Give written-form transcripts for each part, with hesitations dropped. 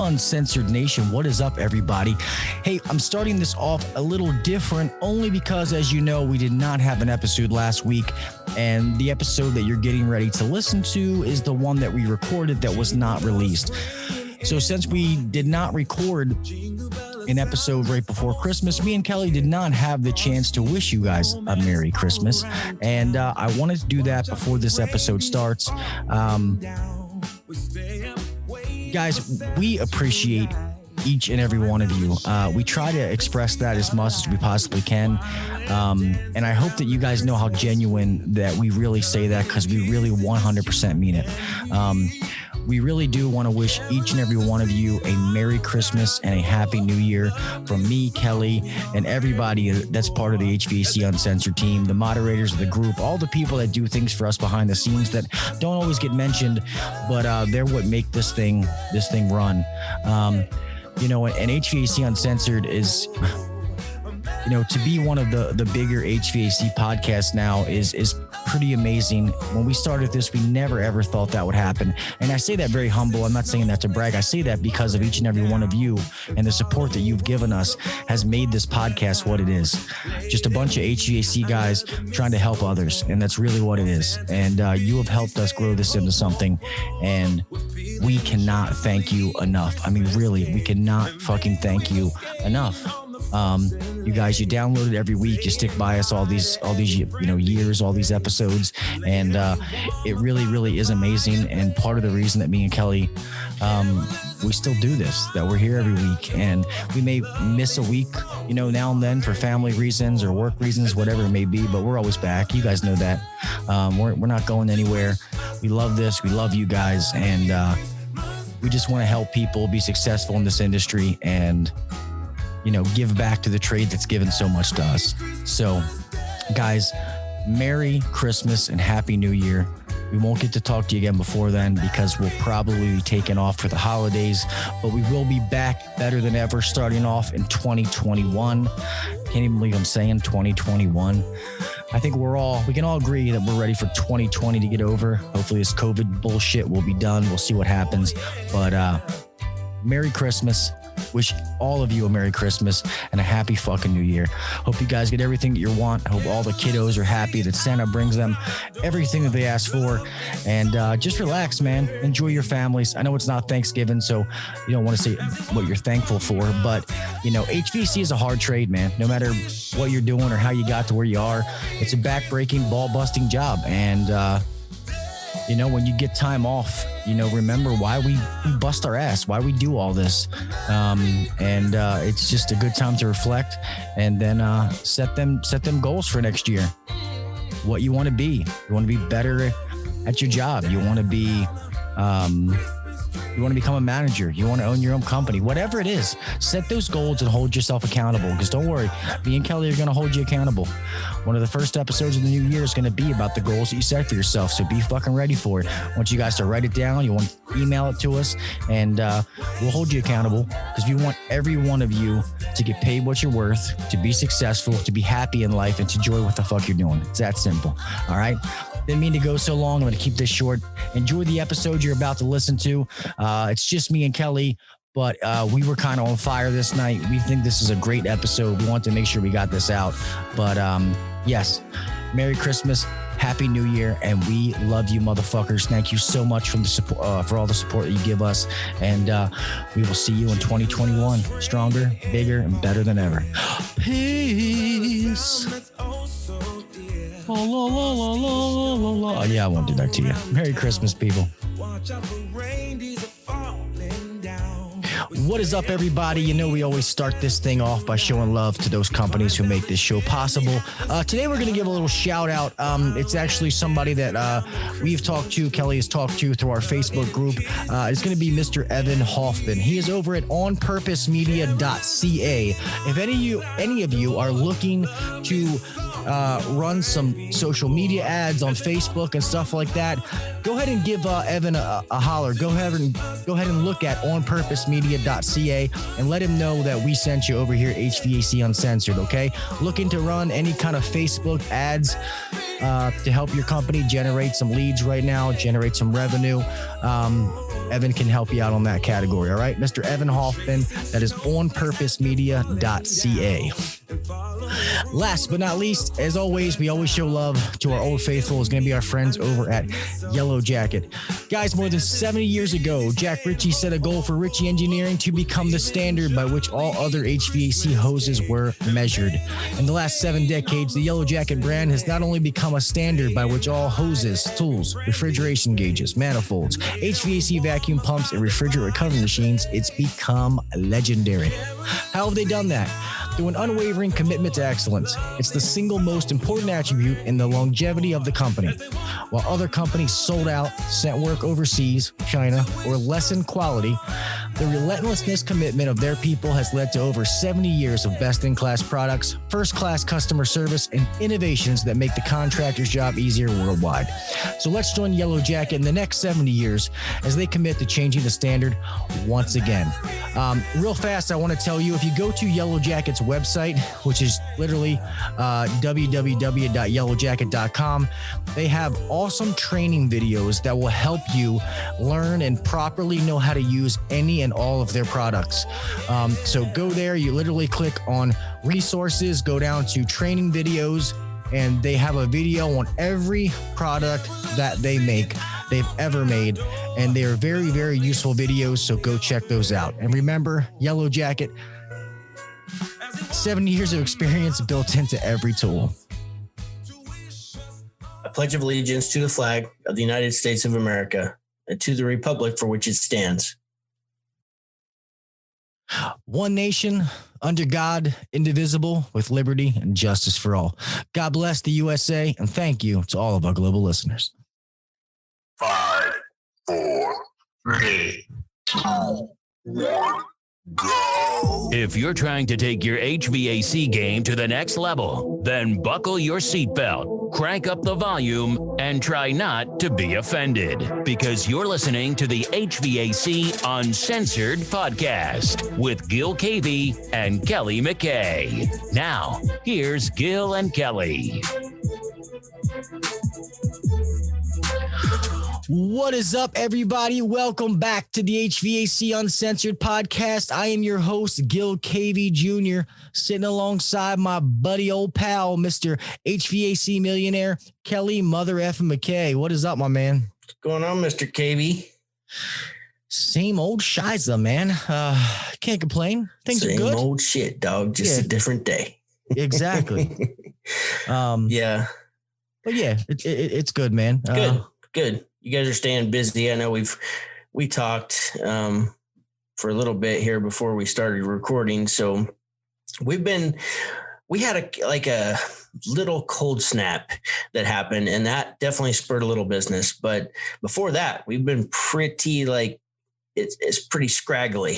Uncensored Nation. What is up, everybody? Hey, I'm starting this off a little different only because, as you know, we did not have an episode last week, and the episode that you're getting ready to listen to is the one that we recorded that was not released. So since we did not record an episode right before Christmas, me and Kelly did not have the chance to wish you guys a Merry Christmas, and I wanted to do that before this episode starts. Guys, we appreciate each and every one of you. We try to express that as much as we possibly can. And I hope that you guys know how genuine that we really say that, because we really 100% mean it. We really do want to wish each and every one of you a Merry Christmas and a Happy New Year from me, Kelly, and everybody that's part of the HVAC Uncensored team, the moderators of the group, all the people that do things for us behind the scenes that don't always get mentioned, but they're what make this thing run. You know, and HVAC Uncensored is, you know, to be one of the bigger HVAC podcasts now is pretty amazing. When we started this, we never ever thought that would happen. And I say that very humble. I'm not saying that to brag. I say that because of each and every one of you, and the support that you've given us has made this podcast what it is. Just a bunch of HVAC guys trying to help others. And that's really what it is. And you have helped us grow this into something. And we cannot thank you enough. I mean, really, we cannot fucking thank you enough. You guys, you download it every week. You stick by us all these years, all these episodes, and it really is amazing. And part of the reason that me and Kelly, we still do this, that we're here every week, and we may miss a week, now and then for family reasons or work reasons, whatever it may be, but we're always back. You guys know that. We're not going anywhere. We love this. We love you guys, and we just want to help people be successful in this industry and give back to the trade that's given so much to us. So, guys, Merry Christmas and Happy New Year. We won't get to talk to you again before then because we'll probably be taking off for the holidays, but we will be back better than ever starting off in 2021. Can't even believe I'm saying 2021. I think we can all agree that we're ready for 2020 to get over. Hopefully this COVID bullshit will be done. We'll see what happens. But Merry Christmas. Wish all of you a Merry Christmas and a happy fucking New Year. Hope you guys get everything that you want. I hope all the kiddos are happy that Santa brings them everything that they ask for. And just relax, man. Enjoy your families. I know it's not Thanksgiving, so you don't want to say what you're thankful for. But, HVAC is a hard trade, man. No matter what you're doing or how you got to where you are, it's a back-breaking, ball-busting job. And, when you get time off, remember why we bust our ass, why we do all this. And it's just a good time to reflect and then set them goals for next year. What you want to be. You want to be better at your job. You want to be, you want to become a manager. You want to own your own company, whatever it is. Set those goals and hold yourself accountable, because don't worry, me and Kelly are going to hold you accountable. One of the first episodes of the new year is going to be about the goals that you set for yourself. So be fucking ready for it. I want you guys to write it down. You want to email it to us, and we'll hold you accountable, because we want every one of you to get paid what you're worth, to be successful, to be happy in life, and to enjoy what the fuck you're doing. It's that simple. All right. Didn't mean to go so long. I'm going to keep this short. Enjoy the episode you're about to listen to. It's just me and Kelly, but we were kind of on fire this night. We think this is a great episode. We want to make sure we got this out. But yes, Merry Christmas, Happy New Year, and we love you, motherfuckers. Thank you so much for all the support that you give us, and we will see you in 2021, stronger, bigger, and better than ever. Peace. Oh, yeah, I won't do that to you. Merry Christmas, people. What is up, everybody? We always start this thing off by showing love to those companies who make this show possible. Today, we're going to give a little shout out. It's actually somebody that we've talked to, Kelly has talked to through our Facebook group. It's going to be Mr. Evan Hoffman. He is over at onpurposemedia.ca. If any of you are looking to run some social media ads on Facebook and stuff like that, go ahead and give Evan a holler. Go ahead and look at onpurposemedia.ca and let him know that we sent you over here, HVAC Uncensored. Okay, looking to run any kind of Facebook ads, to help your company generate some leads right now, generate some revenue, Evan can help you out on that category. All right, Mr. Evan Hoffman, that is onpurposemedia.ca. Last but not least, as always, we always show love to our old faithful. Is going to be our friends over at Yellow Jacket. Guys, more than 70 years ago, Jack Ritchie set a goal for Ritchie Engineering to become the standard by which all other HVAC hoses were measured. In the last 7 decades, the Yellow Jacket brand has not only become a standard by which all hoses, tools, refrigeration gauges, manifolds, HVAC vacuum pumps, and refrigerant recovery machines, it's become legendary. How have they done that? Through an unwavering commitment to excellence. It's the single most important attribute in the longevity of the company. While other companies sold out, sent work overseas, China, or lessened quality, the relentlessness commitment of their people has led to over 70 years of best-in-class products, first-class customer service, and innovations that make the contractor's job easier worldwide. So let's join Yellow Jacket in the next 70 years as they commit to changing the standard once again. Real fast, I want to tell you, if you go to Yellow Jacket's website, which is literally www.yellowjacket.com, they have awesome training videos that will help you learn and properly know how to use any and all of their products. So go there, you literally click on resources, go down to training videos, and they have a video on every product that they've ever made. And they are very, very useful videos. So go check those out. And remember, Yellow Jacket, 70 years of experience built into every tool. I pledge of allegiance to the flag of the United States of America and to the republic for which it stands. One nation, under God, indivisible, with liberty and justice for all. God bless the USA, and thank you to all of our global listeners. 5, 4, 3, 2, 1, go. If you're trying to take your HVAC game to the next level, then buckle your seatbelt, crank up the volume, and try not to be offended, because you're listening to the HVAC Uncensored podcast with Gil Cavey and Kelly McKay. Now, here's Gil and Kelly. What is up, everybody? Welcome back to the HVAC Uncensored podcast. I am your host, Gil Cavey Jr., sitting alongside my buddy, old pal, Mr. HVAC millionaire, Kelly Mother effing McKay. What is up, my man? What's going on, Mr. Cavey? Same old shiza, man. Can't complain. Things are good. Same old shit, dog. Just a different day. Exactly. Yeah. But yeah, it's good, man. Good. You guys are staying busy. I know we talked for a little bit here before we started recording. So we had a little cold snap that happened, and that definitely spurred a little business. But before that, we've been pretty it's pretty scraggly.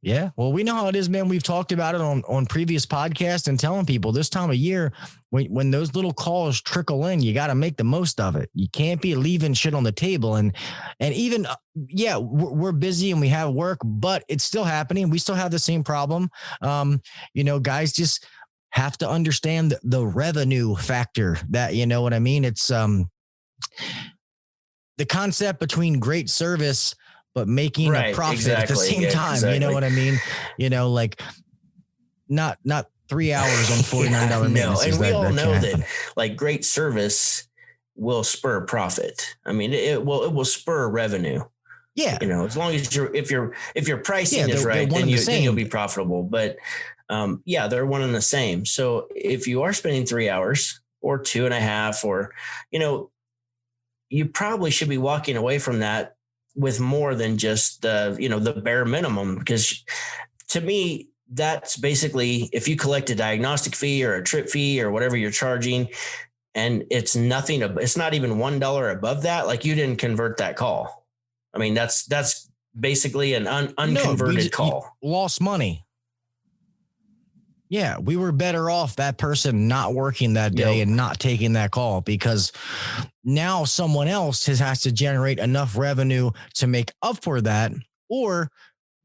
Yeah, well, we know how it is, man. We've talked about it on previous podcasts and telling people this time of year, when those little calls trickle in, you got to make the most of it. You can't be leaving shit on the table. And even, we're busy and we have work, but it's still happening. We still have the same problem. Guys just have to understand the revenue factor that, you know what I mean? It's the concept between great service but making a profit at the same time. Exactly. You know what I mean? Like not 3 hours on $49 No, and we all know that like great service will spur profit. I mean, it will spur revenue. Yeah. As long as if your pricing is right, then you'll be profitable. But they're one and the same. So if you are spending 3 hours or 2.5, or, you probably should be walking away from that with more than just the bare minimum, because to me, that's basically, if you collect a diagnostic fee or a trip fee or whatever you're charging, and it's not even $1 above that, like you didn't convert that call. I mean, that's basically an unconverted call. Lost money. Yeah, we were better off that person not working that day and not taking that call, because now someone else has to generate enough revenue to make up for that, or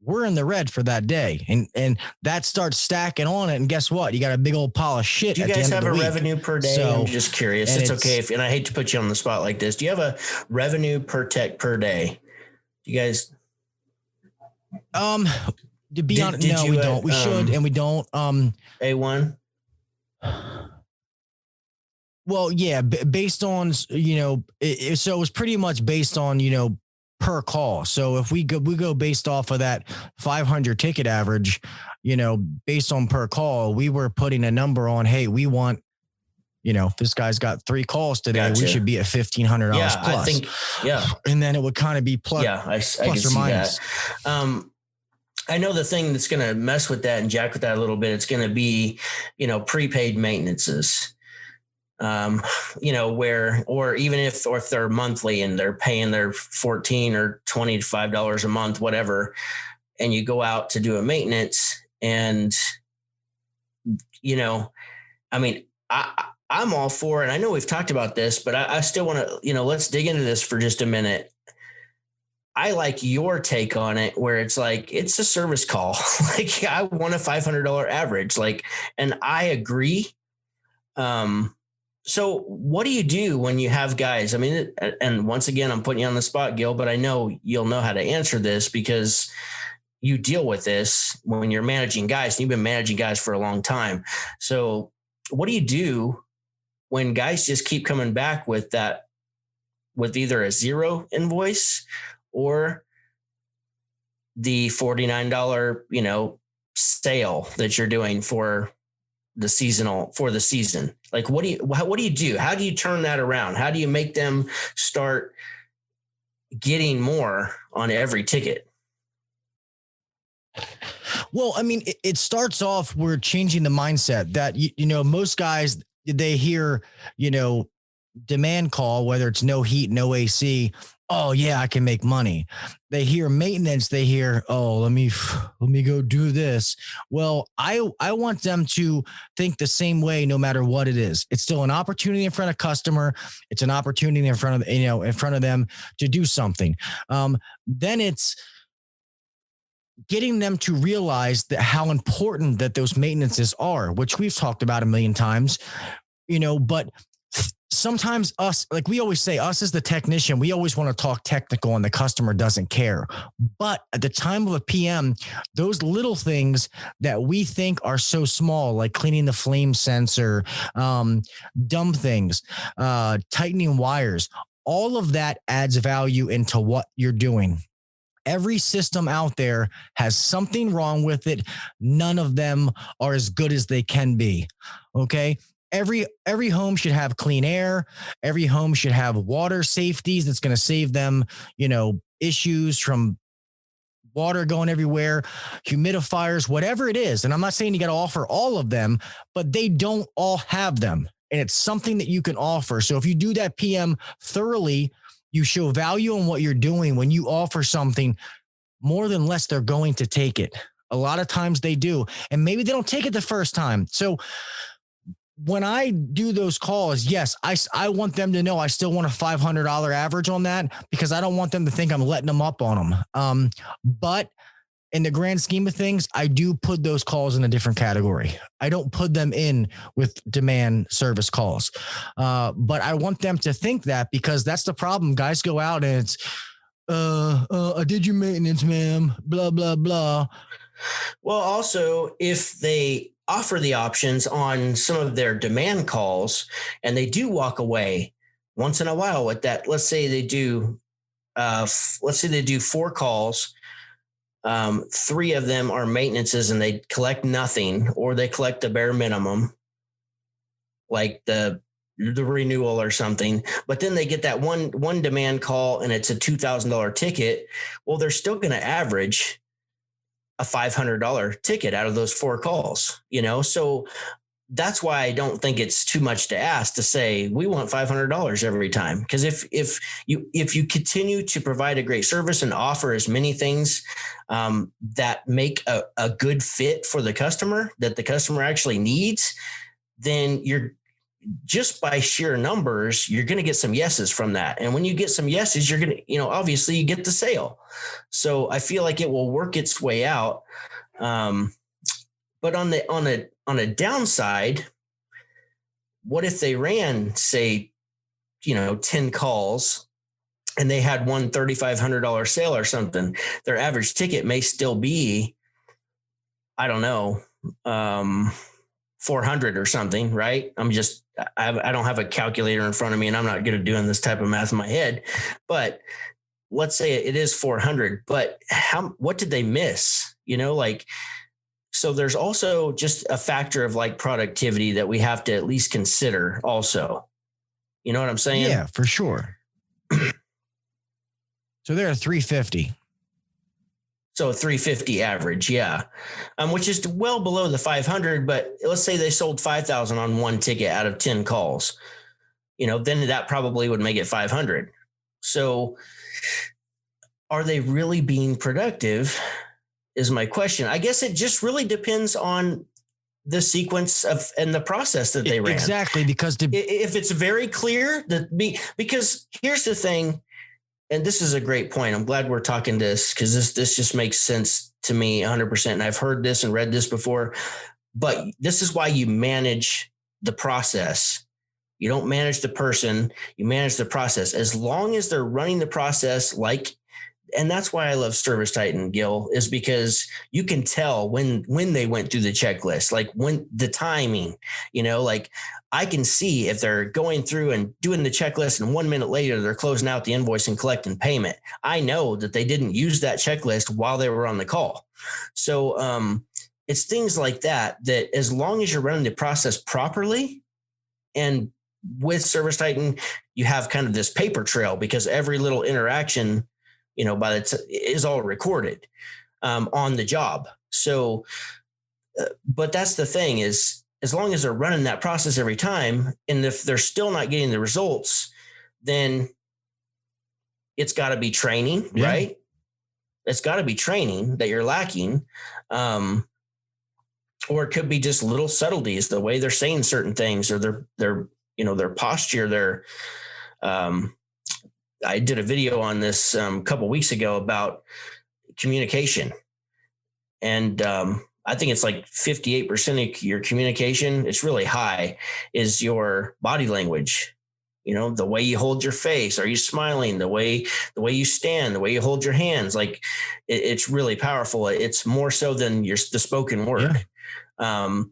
we're in the red for that day. And that starts stacking on it. And guess what? You got a big old pile of shit. Do you guys have a revenue per day? So, I'm just curious. It's okay if, and I hate to put you on the spot like this. Do you have a revenue per tech per day? Do you guys? To be honest, no, we don't. We should, and we don't. A1. Well, yeah, based on, so it was pretty much based on, per call. So if we go based off of that 500 ticket average, based on per call, we were putting a number on, hey, we want, if this guy's got 3 calls today, we should be at $1,500 plus. I think, and then it would kind of be plus or minus. That. I know the thing that's going to mess with that and jack with that a little bit, it's going to be, prepaid maintenances. Or even if they're monthly and they're paying their $14 or $25 a month, whatever, and you go out to do a maintenance and, I'm all for it. And I know we've talked about this, but I still want to, let's dig into this for just a minute. I like your take on it where it's like, it's a service call. Like I want a $500 average, and I agree. So what do you do when you have guys? I mean, and once again, I'm putting you on the spot, Gil, but I know you'll know how to answer this because you deal with this when you're managing guys. And you've been managing guys for a long time. So what do you do when guys just keep coming back with either a 0 invoice or the $49, sale that you're doing for the season? Like, what do you do? How do you turn that around? How do you make them start getting more on every ticket? Well, I mean, it starts off, we're changing the mindset that, most guys, they hear, demand call, whether it's no heat, no AC. Oh yeah, I can make money. They hear maintenance. They hear, oh, let me go do this. Well, I want them to think the same way, no matter what it is. It's still an opportunity in front of customer. It's an opportunity in front of them to do something. Then it's getting them to realize that how important that those maintenances are, which we've talked about a million times, but sometimes us, like we always say, us as the technician, we always want to talk technical and the customer doesn't care. But at the time of a PM, those little things that we think are so small, like cleaning the flame sensor, dumb things, tightening wires, all of that adds value into what you're doing. Every system out there has something wrong with it. None of them are as good as they can be. Okay. Every home should have clean air. Every home should have water safeties that's going to save them, issues from water going everywhere, humidifiers, whatever it is. And I'm not saying you got to offer all of them, but they don't all have them. And it's something that you can offer. So if you do that PM thoroughly, you show value in what you're doing. When you offer something, more than less, they're going to take it. A lot of times they do. And maybe they don't take it the first time. So when I do those calls, yes, I want them to know I still want a $500 average on that because I don't want them to think I'm letting them up on them. But in the grand scheme of things, I do put those calls in a different category. I don't put them in with demand service calls. But I want them to think that because that's the problem. Guys go out and it's, I did your maintenance, ma'am, blah, blah, blah. Well, also, if they offer the options on some of their demand calls and they do walk away once in a while with that, let's say they do 4 calls. 3 of them are maintenances and they collect nothing, or they collect the bare minimum, like the renewal or something, but then they get that one demand call and it's a $2,000 ticket. Well, they're still going to average a $500 ticket out of those 4 calls, so that's why I don't think it's too much to ask to say we want $500 every time. Because if you continue to provide a great service and offer as many things that make a good fit for the customer that the customer actually needs, then you're just by sheer numbers, you're going to get some yeses from that. And when you get some yeses, you're going to, obviously you get the sale. So I feel like it will work its way out. But on a downside, what if they ran, say, 10 calls and they had one $3,500 sale or something? Their average ticket may still be, I don't know, 400 or something, right? I don't have a calculator in front of me and I'm not good at doing this type of math in my head, but let's say it is 400, but what did they miss? So there's also just a factor of like productivity that we have to at least consider also. You know what I'm saying? Yeah, for sure. So they're at 350. So 350 average. Yeah. Which is well below the 500, but let's say they sold 5,000 on one ticket out of 10 calls, then that probably would make it 500. So are they really being productive is my question. I guess it just really depends on the sequence and the process that they ran. Exactly. Because if it's very clear because here's the thing, and this is a great point. I'm glad we're talking this because this just makes sense to me 100%. And I've heard this and read this before, but this is why you manage the process. You don't manage the person, you manage the process. As long as they're running the process and that's why I love ServiceTitan, Gil, is because you can tell when they went through the checklist, like when the timing, I can see if they're going through and doing the checklist and 1 minute later they're closing out the invoice and collecting payment. I know that they didn't use that checklist while they were on the call. So it's things like that as long as you're running the process properly, and with ServiceTitan, you have kind of this paper trail because every little interaction is all recorded on the job. So, but that's the thing is, as long as they're running that process every time, and if they're still not getting the results, then it's got to be training, right? It's got to be training that you're lacking. Or it could be just little subtleties, the way they're saying certain things, or their posture, I did a video on this a couple of weeks ago about communication. And I think it's like 58% of your communication, it's really high, is your body language. The way you hold your face. Are you smiling? The way you stand, the way you hold your hands, like it's really powerful. It's more so than the spoken word. Yeah.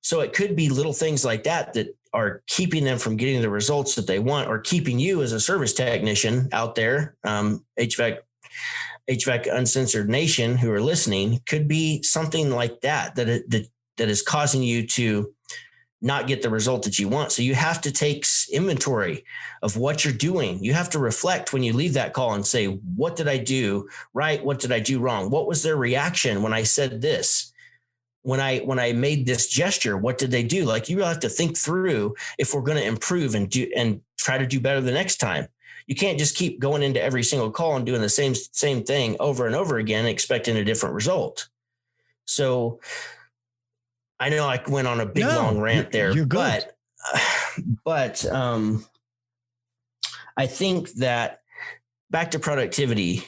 So it could be little things like that are keeping them from getting the results that they want, or keeping you as a service technician out there, HVAC Uncensored Nation who are listening, could be something like that is causing you to not get the result that you want. So you have to take inventory of what you're doing. You have to reflect when you leave that call and say, what did I do right? What did I do wrong? What was their reaction when I said this? When I made this gesture, what did they do? Like, you have to think through if we're going to improve and try to do better the next time. You can't just keep going into every single call and doing the same thing over and over again, expecting a different result. So I know I went on a big long rant there, but I think that back to productivity,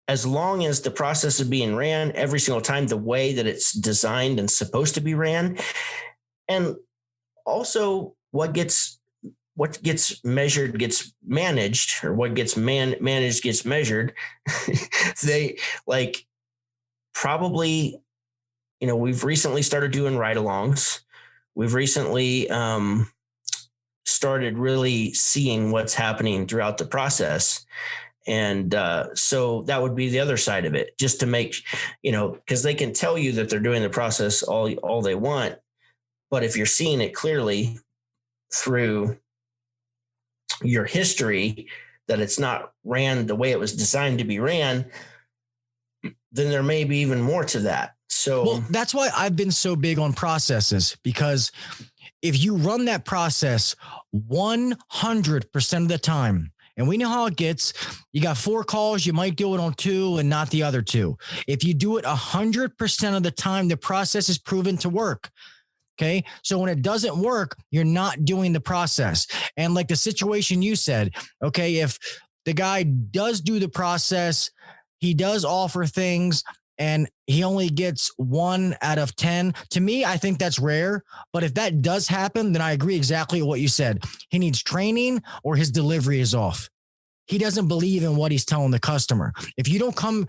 as long as the process is being ran every single time the way that it's designed and supposed to be ran, and also what gets measured gets managed, or what gets managed gets measured. They probably, we've recently started doing ride-alongs. We've recently started really seeing what's happening throughout the process. And so that would be the other side of it, just to make, because they can tell you that they're doing the process all they want. But if you're seeing it clearly through your history that it's not ran the way it was designed to be ran, then there may be even more to that. So that's why I've been so big on processes, because if you run that process 100% of the time, and we know how it gets, you got 4 calls, you might do it on 2 and not the other 2. If you do it 100% of the time, the process is proven to work. Okay. So when it doesn't work, you're not doing the process. And like the situation you said, okay, if the guy does do the process, he does offer things, and he only gets 1 out of 10. To me, I think that's rare. But if that does happen, then I agree exactly with what you said. He needs training or his delivery is off. He doesn't believe in what he's telling the customer. If you don't come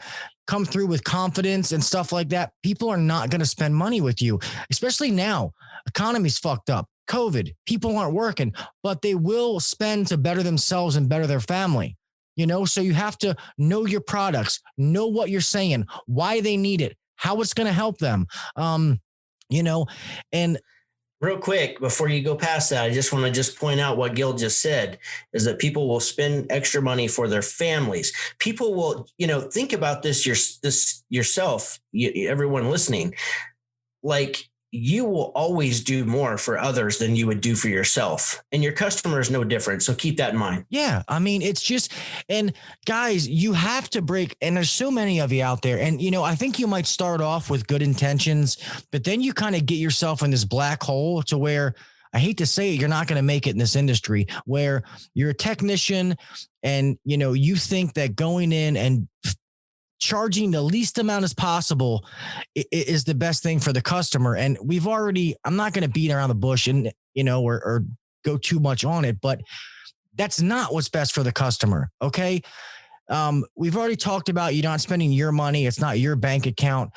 through with confidence and stuff like that, people are not going to spend money with you, especially now. Economy's fucked up. COVID, people aren't working, but they will spend to better themselves and better their family. So you have to know your products, know what you're saying, why they need it, how it's going to help them. And real quick, before you go past that, I just want to point out what Gil just said is that people will spend extra money for their families. People will, think about this yourself, everyone listening, like you will always do more for others than you would do for yourself. And your customer is no different. So keep that in mind. Yeah. I mean, it's just, and guys, you have to break, and there's so many of you out there. And, I think you might start off with good intentions, but then you kind of get yourself in this black hole to where, I hate to say it, you're not going to make it in this industry where you're a technician and, you think that going in and charging the least amount as possible is the best thing for the customer. And I'm not going to beat around the bush and, or go too much on it, but that's not what's best for the customer. Okay. We've already talked about you're not spending your money. It's not your bank account.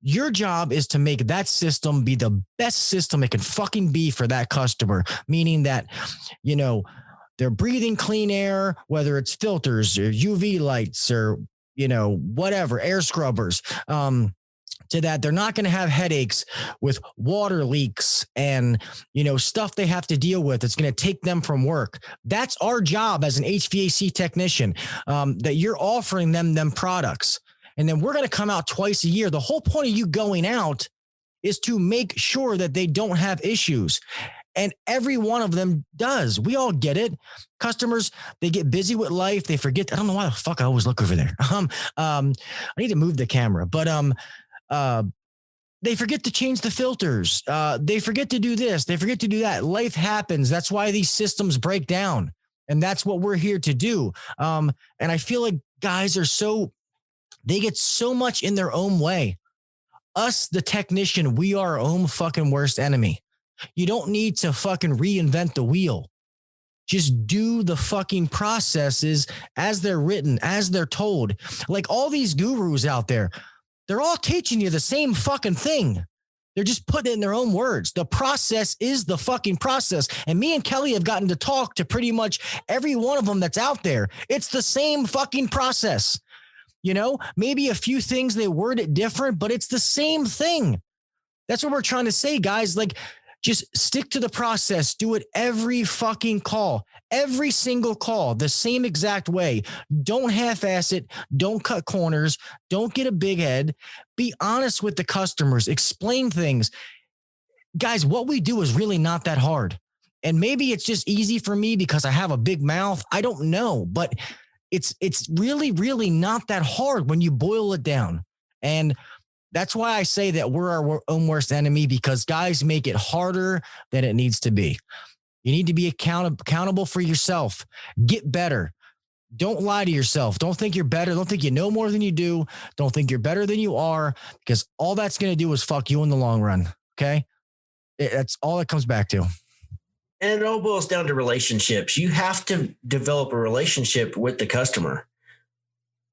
Your job is to make that system be the best system it can fucking be for that customer, meaning that, they're breathing clean air, whether it's filters or UV lights or whatever, air scrubbers, to that they're not going to have headaches with water leaks and, stuff they have to deal with. It's going to take them from work. That's our job as an HVAC technician, that you're offering them products. And then we're going to come out twice a year. The whole point of you going out is to make sure that they don't have issues. And every one of them does. We all get it. Customers, they get busy with life. They forget. I don't know why the fuck I always look over there. I need to move the camera, but they forget to change the filters. They forget to do this. They forget to do that. Life happens. That's why these systems break down. And that's what we're here to do. And I feel like guys they get so much in their own way. Us, the technician, we are our own fucking worst enemy. You don't need to fucking reinvent the wheel. Just do the fucking processes as they're written, as they're told. Like all these gurus out there, they're all teaching you the same fucking thing. They're just putting it in their own words. The process is the fucking process. And me and Kelly have gotten to talk to pretty much every one of them that's out there. It's the same fucking process. Maybe a few things they word it different, but it's the same thing. That's what we're trying to say, guys. Like, just stick to the process. Do it every fucking call, every single call, the same exact way. Don't half-ass it. Don't cut corners. Don't get a big head. Be honest with the customers. Explain things. Guys, what we do is really not that hard. And maybe it's just easy for me because I have a big mouth. I don't know, but it's really, really not that hard when you boil it down. And that's why I say that we're our own worst enemy, because guys make it harder than it needs to be. You need to be accountable for yourself. Get better. Don't lie to yourself. Don't think you're better. Don't think you know more than you do. Don't think you're better than you are, because all that's going to do is fuck you in the long run. Okay. That's all it comes back to. And it all boils down to relationships. You have to develop a relationship with the customer.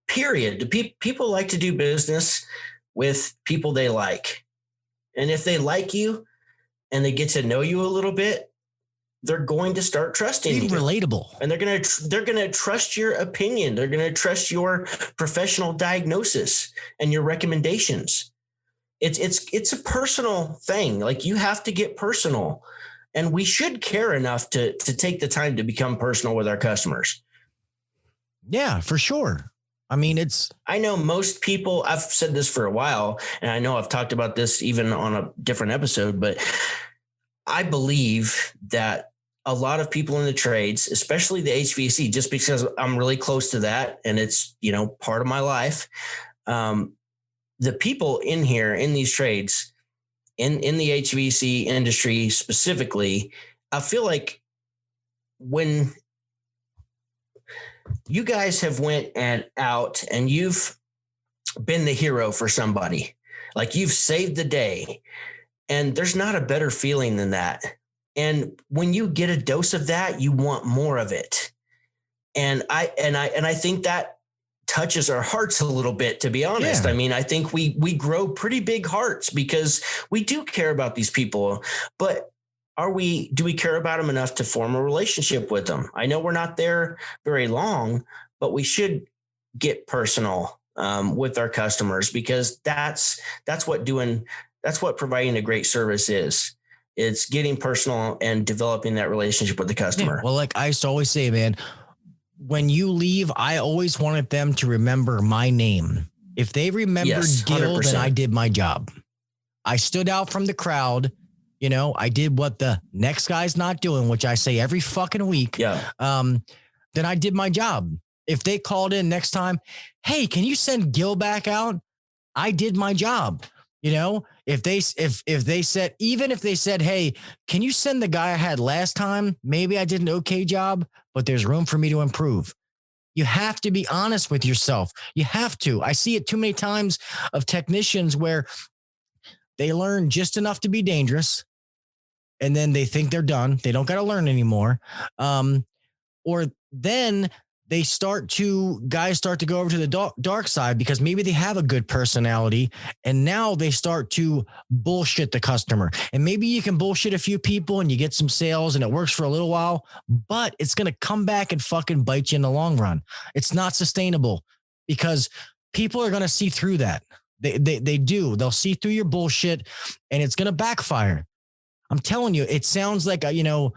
Period. People like to do business with people they like. And if they like you and they get to know you a little bit, they're going to start trusting you. Relatable. And they're going to trust your opinion. They're going to trust your professional diagnosis and your recommendations. It's a personal thing. Like, you have to get personal, and we should care enough to take the time to become personal with our customers. Yeah, for sure. I mean, I know most people, I've said this for a while, and I know I've talked about this even on a different episode, but I believe that a lot of people in the trades, especially the HVAC, just because I'm really close to that and it's, part of my life. The people in here in these trades, in the HVAC industry specifically, I feel like when you guys have went out and you've been the hero for somebody, like you've saved the day, and there's not a better feeling than that. And when you get a dose of that, you want more of it. And I think that touches our hearts a little bit, to be honest. Yeah. I mean, I think we grow pretty big hearts because we do care about these people, but do we care about them enough to form a relationship with them? I know we're not there very long, but we should get personal with our customers, because that's what providing a great service is. It's getting personal and developing that relationship with the customer. Yeah, well, like I used to always say, man, when you leave, I always wanted them to remember my name. If they remembered Gil, then I did my job. I stood out from the crowd. You know, I did what the next guy's not doing, which I say every fucking week. Yeah. Then I did my job. If they called in next time, hey, can you send Gil back out? I did my job. You know, if they said, even if they said, hey, can you send the guy I had last time? Maybe I did an okay job, but there's room for me to improve. You have to be honest with yourself. You have to. I see it too many times of technicians where they learn just enough to be dangerous, and then they think they're done. They don't got to learn anymore. Or then guys start to go over to the dark side because maybe they have a good personality, and now they start to bullshit the customer. And maybe you can bullshit a few people and you get some sales and it works for a little while, but it's going to come back and fucking bite you in the long run. It's not sustainable because people are going to see through that. They do. They'll see through your bullshit, and it's going to backfire. I'm telling you, it sounds like, I know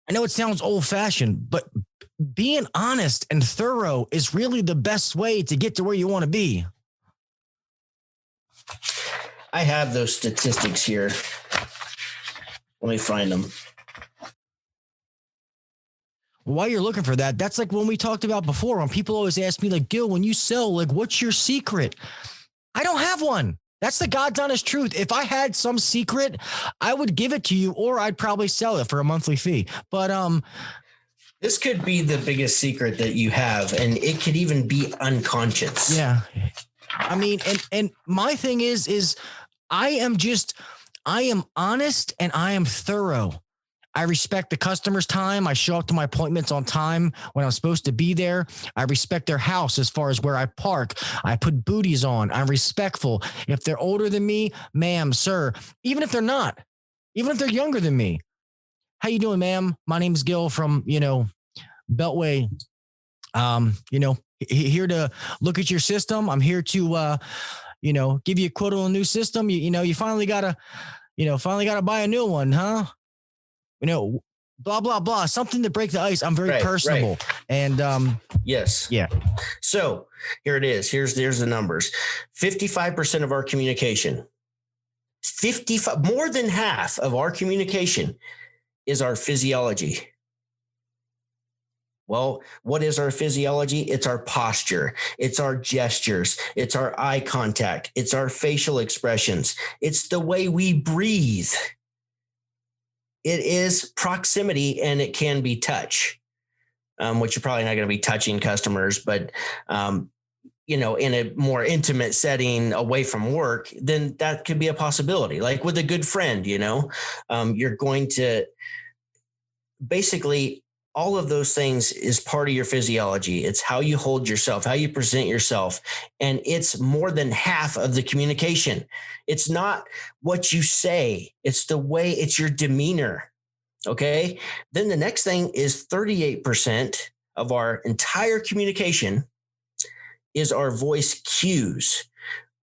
it sounds old fashioned, but being honest and thorough is really the best way to get to where you want to be. I have those statistics here. Let me find them. While you're looking for that, that's like when we talked about before, when people always ask me, like, Gil, when you sell, like, what's your secret? I don't have one. That's the God's honest truth. If I had some secret, I would give it to you, or I'd probably sell it for a monthly fee. But this could be the biggest secret that you have, and it could even be unconscious. Yeah. I mean, and my thing is I am honest and I am thorough. I respect the customer's time. I show up to my appointments on time when I'm supposed to be there. I respect their house as far as where I park. I put booties on. I'm respectful. If they're older than me, ma'am, sir, even if they're not, even if they're younger than me. How you doing, ma'am? My name's Gil from, Beltway. Here to look at your system. I'm here to, give you a quote on a new system. You finally got to buy a new one, huh? Blah, blah, blah, something to break the ice. I'm very personable. Right. And yes. Yeah. So here it is. Here's the numbers. 55% of our communication, more than half of our communication is our physiology. Well, what is our physiology? It's our posture. It's our gestures. It's our eye contact. It's our facial expressions. It's the way we breathe. It is proximity, and it can be touch, which you're probably not going to be touching customers, but, in a more intimate setting away from work, then that could be a possibility. Like with a good friend, you're going to basically, all of those things is part of your physiology. It's how you hold yourself, how you present yourself. And it's more than half of the communication. It's not what you say. It's it's your demeanor. Okay. Then the next thing is 38% of our entire communication is our voice cues.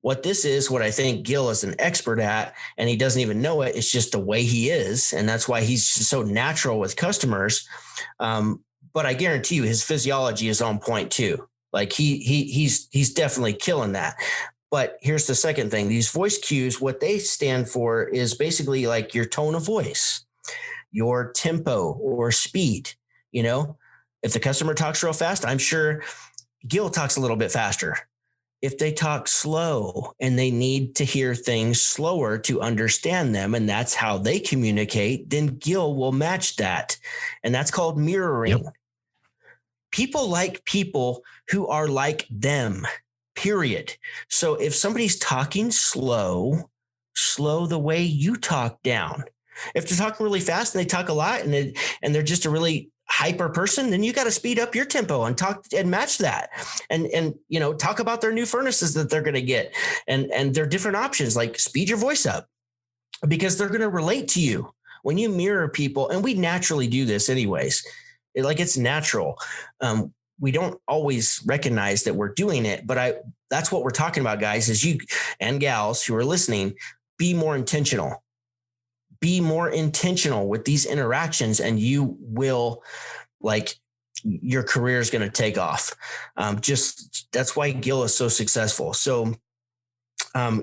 What this is, what I think Gil is an expert at, and he doesn't even know it. It's just the way he is. And that's why he's so natural with customers. But I guarantee you his physiology is on point too. Like he's definitely killing that. But here's the second thing. These voice cues, what they stand for is basically like your tone of voice, your tempo or speed. If the customer talks real fast, I'm sure Gil talks a little bit faster. if they talk slow and they need to hear things slower to understand them, and that's how they communicate, then Gil will match that. And that's called mirroring. Yep. People like people who are like them, period. So if somebody's talking slow the way you talk down. If they're talking really fast and they talk a lot and they're just a really hyper person, then you got to speed up your tempo and talk and match that. And talk about their new furnaces that they're going to get and their different options, like speed your voice up because they're going to relate to you when you mirror people. And we naturally do this anyways. It's natural. We don't always recognize that we're doing it, but that's what we're talking about, guys, is you and gals who are listening, be more intentional. Be more intentional with these interactions and you will, your career is going to take off. That's why Gil is so successful. So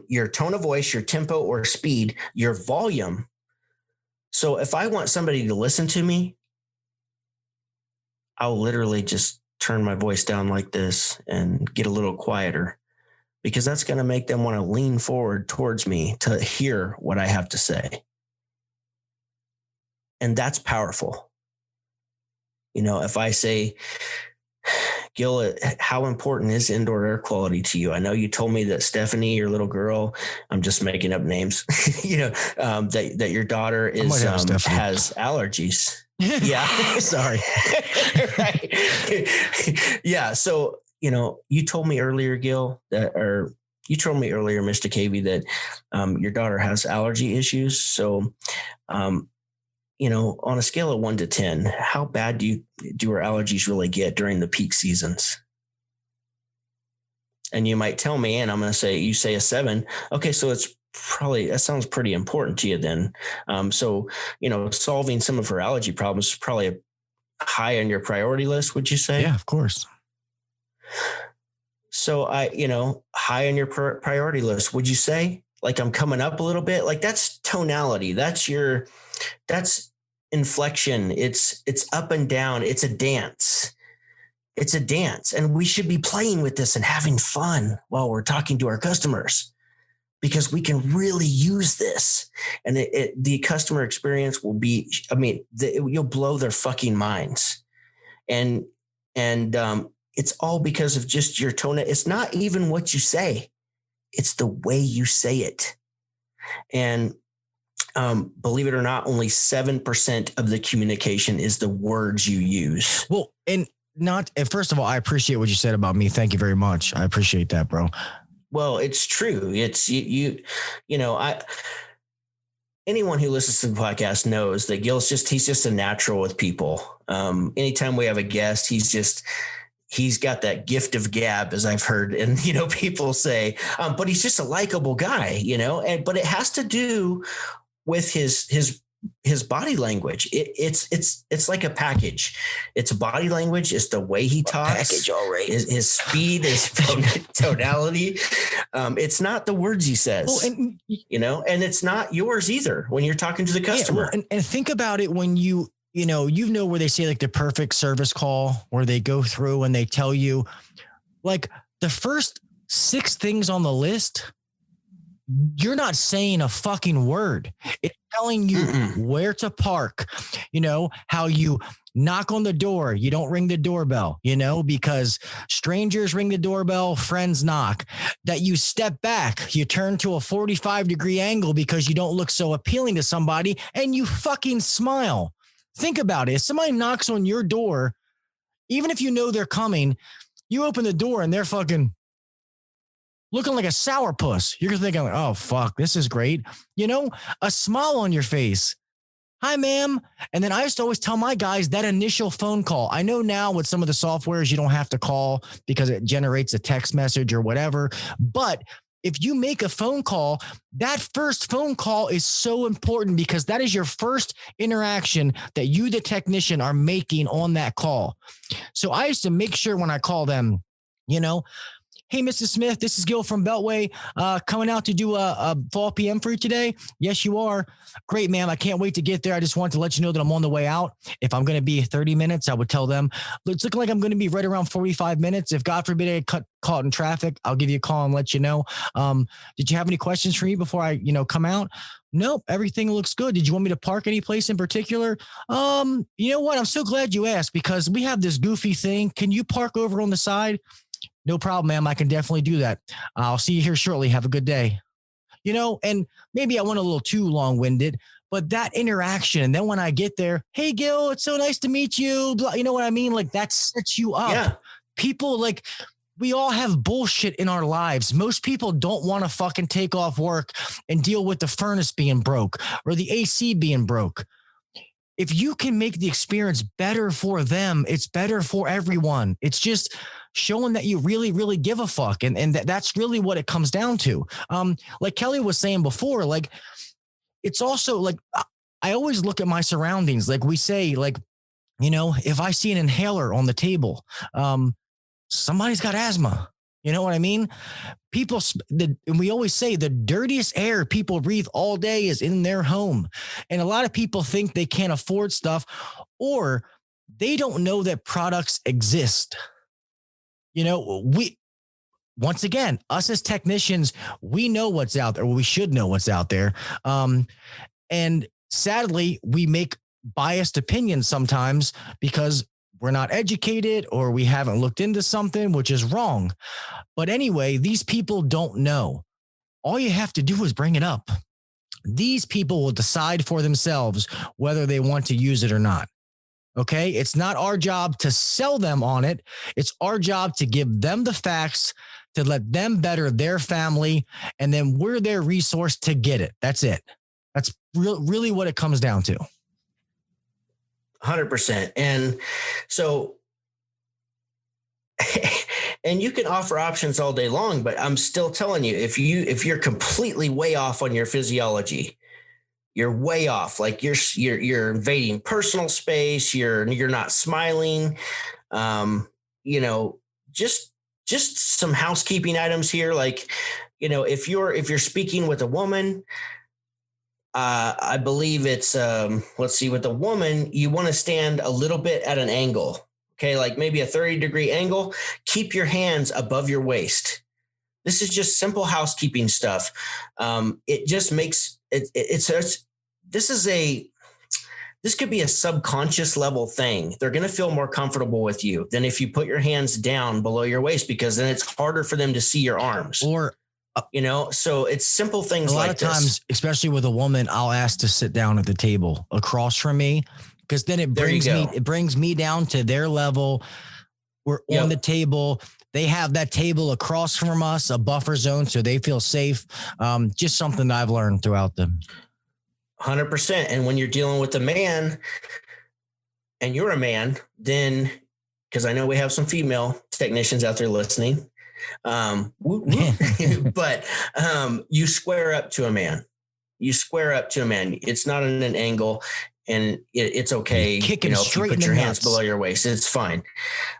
your tone of voice, your tempo or speed, your volume. So if I want somebody to listen to me, I'll literally just turn my voice down like this and get a little quieter because that's going to make them want to lean forward towards me to hear what I have to say. And that's powerful. If I say, Gil, how important is indoor air quality to you? I know you told me that Stephanie, your little girl, I'm just making up names, that your daughter has allergies. Yeah. Sorry. Right. Yeah. So, you told me earlier, Gil, you told me earlier, Mr. KV, that your daughter has allergy issues. So, on a scale of 1 to 10, how bad do her allergies really get during the peak seasons? And you might tell me, and I'm going to say, you say a 7. Okay. So that sounds pretty important to you then. So, solving some of her allergy problems is probably high on your priority list, would you say? Yeah, of course. So high on your priority list, would you say? I'm coming up a little bit, that's tonality. That's inflection. It's up and down. It's a dance. It's a dance. And we should be playing with this and having fun while we're talking to our customers because we can really use this. And the customer experience will be, you'll blow their fucking minds. And it's all because of just your tone. It's not even what you say. It's the way you say it. And believe it or not, only 7% of the communication is the words you use. Well, and first of all, I appreciate what you said about me. Thank you very much. I appreciate that, bro. Well, it's true. It's anyone who listens to the podcast knows that Gil's he's just a natural with people. Anytime we have a guest, he's got that gift of gab, as I've heard, and people say, but he's just a likable guy, but it has to do with his body language. It's like a package. It's body language. It's the way he talks. Package, all right. His speed, his tonality. It's not the words he says. Well, and it's not yours either when you're talking to the customer. Yeah, well, and think about it when you where they say the perfect service call where they go through and they tell you the first 6 things on the list. You're not saying a fucking word. It's telling you where to park, how you knock on the door. You don't ring the doorbell, because strangers ring the doorbell, friends knock. That you step back, you turn to a 45-degree angle because you don't look so appealing to somebody and you fucking smile. Think about it. If somebody knocks on your door, even if you know they're coming, you open the door and they're fucking looking like a sourpuss. You're thinking, oh, fuck, this is great. A smile on your face. Hi, ma'am. And then I used to always tell my guys that initial phone call. I know now with some of the softwares, you don't have to call because it generates a text message or whatever. But if you make a phone call, that first phone call is so important because that is your first interaction that you, the technician, are making on that call. So I used to make sure when I call them, Hey, Mrs. Smith, this is Gil from Beltway, coming out to do a fall PM for you today. Yes, you are. Great, ma'am. I can't wait to get there. I just wanted to let you know that I'm on the way out. If I'm going to be 30 minutes, I would tell them, it's looking like I'm going to be right around 45 minutes. If God forbid I get caught in traffic, I'll give you a call and let you know. Did you have any questions for me before I, come out? Nope. Everything looks good. Did you want me to park any place in particular? You know what? I'm so glad you asked because we have this goofy thing. Can you park over on the side? No problem, ma'am. I can definitely do that. I'll see you here shortly. Have a good day. And maybe I went a little too long-winded, but that interaction. And then when I get there, hey, Gil, it's so nice to meet you. You know what I mean? Like that sets you up. Yeah. People we all have bullshit in our lives. Most people don't want to fucking take off work and deal with the furnace being broke or the AC being broke. If you can make the experience better for them, it's better for everyone. It's just showing that you really, really give a fuck. And that's really what it comes down to. Like Kelly was saying before, it's also I always look at my surroundings. Like we say, if I see an inhaler on the table, somebody's got asthma. You know what I mean? And we always say the dirtiest air people breathe all day is in their home. And a lot of people think they can't afford stuff or they don't know that products exist. Once again, us as technicians, we know what's out there. We should know what's out there. And sadly, we make biased opinions sometimes because we're not educated or we haven't looked into something, which is wrong. But anyway, these people don't know. All you have to do is bring it up. These people will decide for themselves whether they want to use it or not. Okay. It's not our job to sell them on it. It's our job to give them the facts, to let them better their family. And then we're their resource to get it. That's it. That's really what it comes down to. 100%. And so, and you can offer options all day long, but I'm still telling you, if you're completely way off on your physiology, you're way off. Like you're invading personal space. You're not smiling. Just some housekeeping items here. Like, if you're speaking with a woman, I believe it's, with a woman, you want to stand a little bit at an angle. Okay. Like maybe a 30-degree angle, keep your hands above your waist. This is just simple housekeeping stuff. It just makes this could be a subconscious level thing. They're going to feel more comfortable with you than if you put your hands down below your waist, because then it's harder for them to see your arms. So it's simple things like this. A lot of times, especially with a woman, I'll ask to sit down at the table across from me because then it brings me down to their level. We're on the table. They have that table across from us, a buffer zone, so they feel safe. Just something that I've learned throughout them. 100%. And when you're dealing with a man and you're a man, then, because I know we have some female technicians out there listening, but you square up to a man. It's not in an angle, and it's okay. If you put your hands below your waist, it's fine.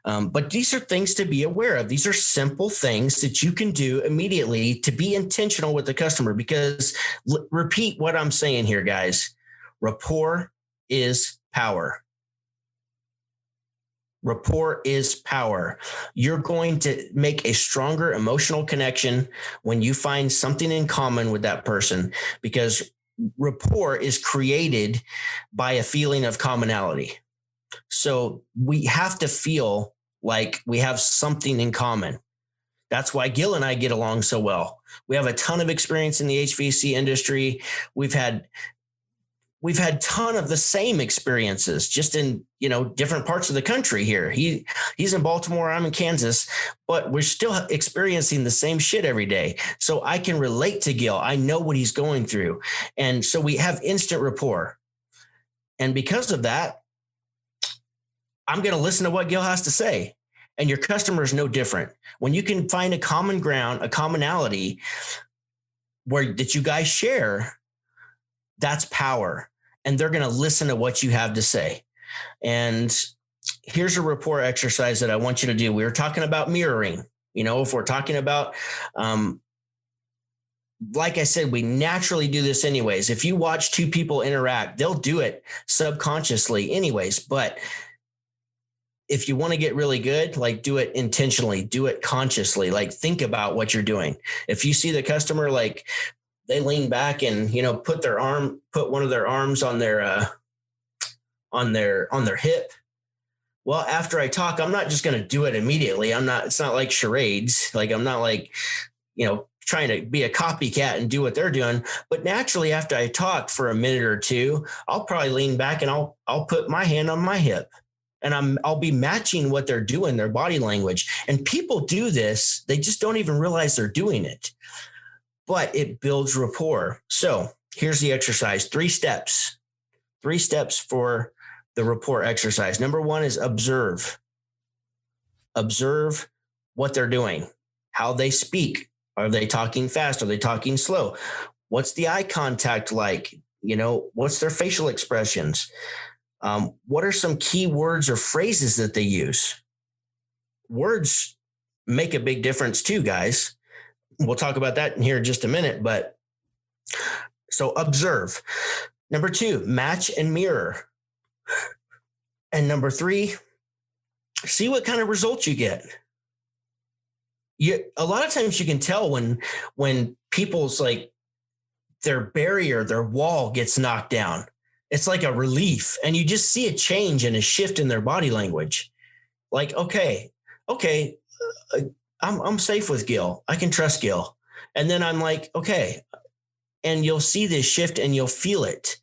But these are things to be aware of. These are simple things that you can do immediately to be intentional with the customer, because repeat what I'm saying here, guys. Rapport is power. Rapport is power. You're going to make a stronger emotional connection when you find something in common with that person, because rapport is created by a feeling of commonality. So we have to feel like we have something in common. That's why Gil and I get along so well. We have a ton of experience in the HVAC industry. We've had ton of the same experiences, just in, different parts of the country here. He's in Baltimore, I'm in Kansas, but we're still experiencing the same shit every day. So I can relate to Gil. I know what he's going through. And so we have instant rapport. And because of that, I'm going to listen to what Gil has to say. And your customer is no different. When you can find a common ground, a commonality that you guys share, that's power. And they're going to listen to what you have to say. And here's a rapport exercise that I want you to do. We were talking about mirroring. If we're talking about, like I said, we naturally do this anyways. If you watch two people interact, they'll do it subconsciously anyways. But if you want to get really good, like do it intentionally, do it consciously, like think about what you're doing. If you see the customer, like they lean back and, put one of their arms on their hip. Well, after I talk, I'm not just going to do it immediately. It's not like charades. Like I'm not like, trying to be a copycat and do what they're doing. But naturally, after I talk for a minute or two, I'll probably lean back and I'll put my hand on my hip. And I'll be matching what they're doing, their body language. And people do this. They just don't even realize they're doing it. But it builds rapport. So here's the exercise. 3 steps. 3 steps for the rapport exercise. Number 1 is observe. Observe what they're doing, how they speak. Are they talking fast? Are they talking slow? What's the eye contact like? What's their facial expressions? What are some key words or phrases that they use? Words make a big difference too, guys. We'll talk about that in here in just a minute, but so observe. Number 2, match and mirror. And number 3, see what kind of results you get. A lot of times you can tell when people's like their barrier, their wall gets knocked down. It's like a relief, and you just see a change and a shift in their body language. Like, okay, I'm safe with Gil. I can trust Gil. And then I'm like, okay, and you'll see this shift and you'll feel it.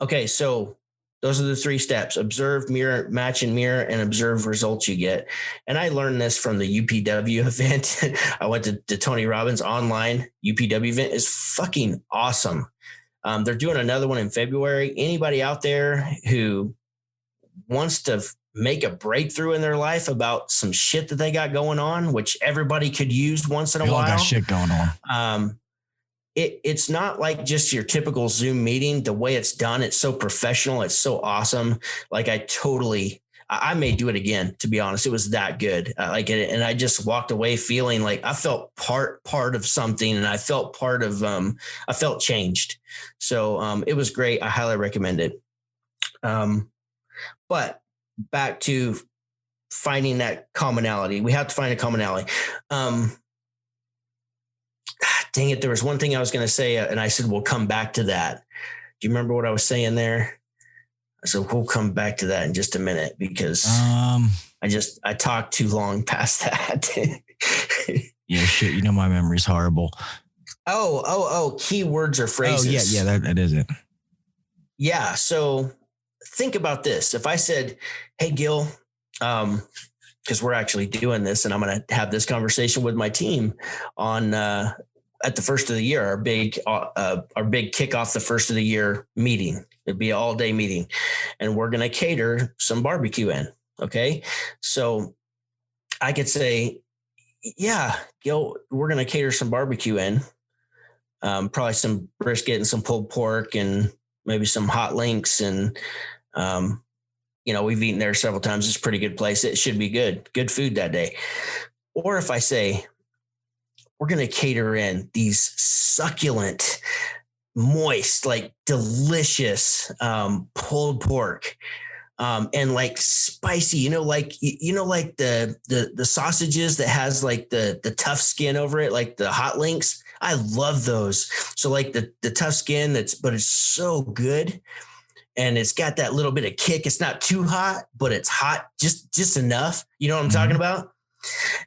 Okay, so those are the 3 steps: observe, mirror, match and mirror, and observe results you get. And I learned this from the UPW event. I went to Tony Robbins online. UPW event is fucking awesome. They're doing another one in February. Anybody out there who wants to make a breakthrough in their life about some shit that they got going on, which everybody could use once in a while. All got shit going on. It's not like just your typical Zoom meeting. The way it's done, it's so professional. It's so awesome. Like I may do it again, to be honest. It was that good. And I just walked away feeling like I felt part of something, and I felt I felt changed. So it was great. I highly recommend it. But back to finding that commonality. We have to find a commonality. Dang it. There was one thing I was going to say, and I said, we'll come back to that. Do you remember what I was saying there? I said, we'll come back to that in just a minute because I talked too long past that. Yeah, shit. My memory's horrible. Oh, keywords or phrases. Oh, yeah, that is it. Yeah. So think about this. If I said, hey, Gil, because we're actually doing this and I'm going to have this conversation with my team on at the first of the year, our big kickoff, the first of the year meeting. It'd be an all day meeting, and we're going to cater some barbecue in. Okay. So I could say, yeah, Gil, we're going to cater some barbecue in, probably some brisket and some pulled pork and maybe some hot links. And, we've eaten there several times. It's a pretty good place. It should be good food that day. Or if I say, we're going to cater in these succulent, moist, like delicious pulled pork and like spicy, like the sausages that has like the tough skin over it, like the hot links. I love those. So like the tough skin but it's so good. And it's got that little bit of kick. It's not too hot, but it's hot just enough. You know what I'm talking about?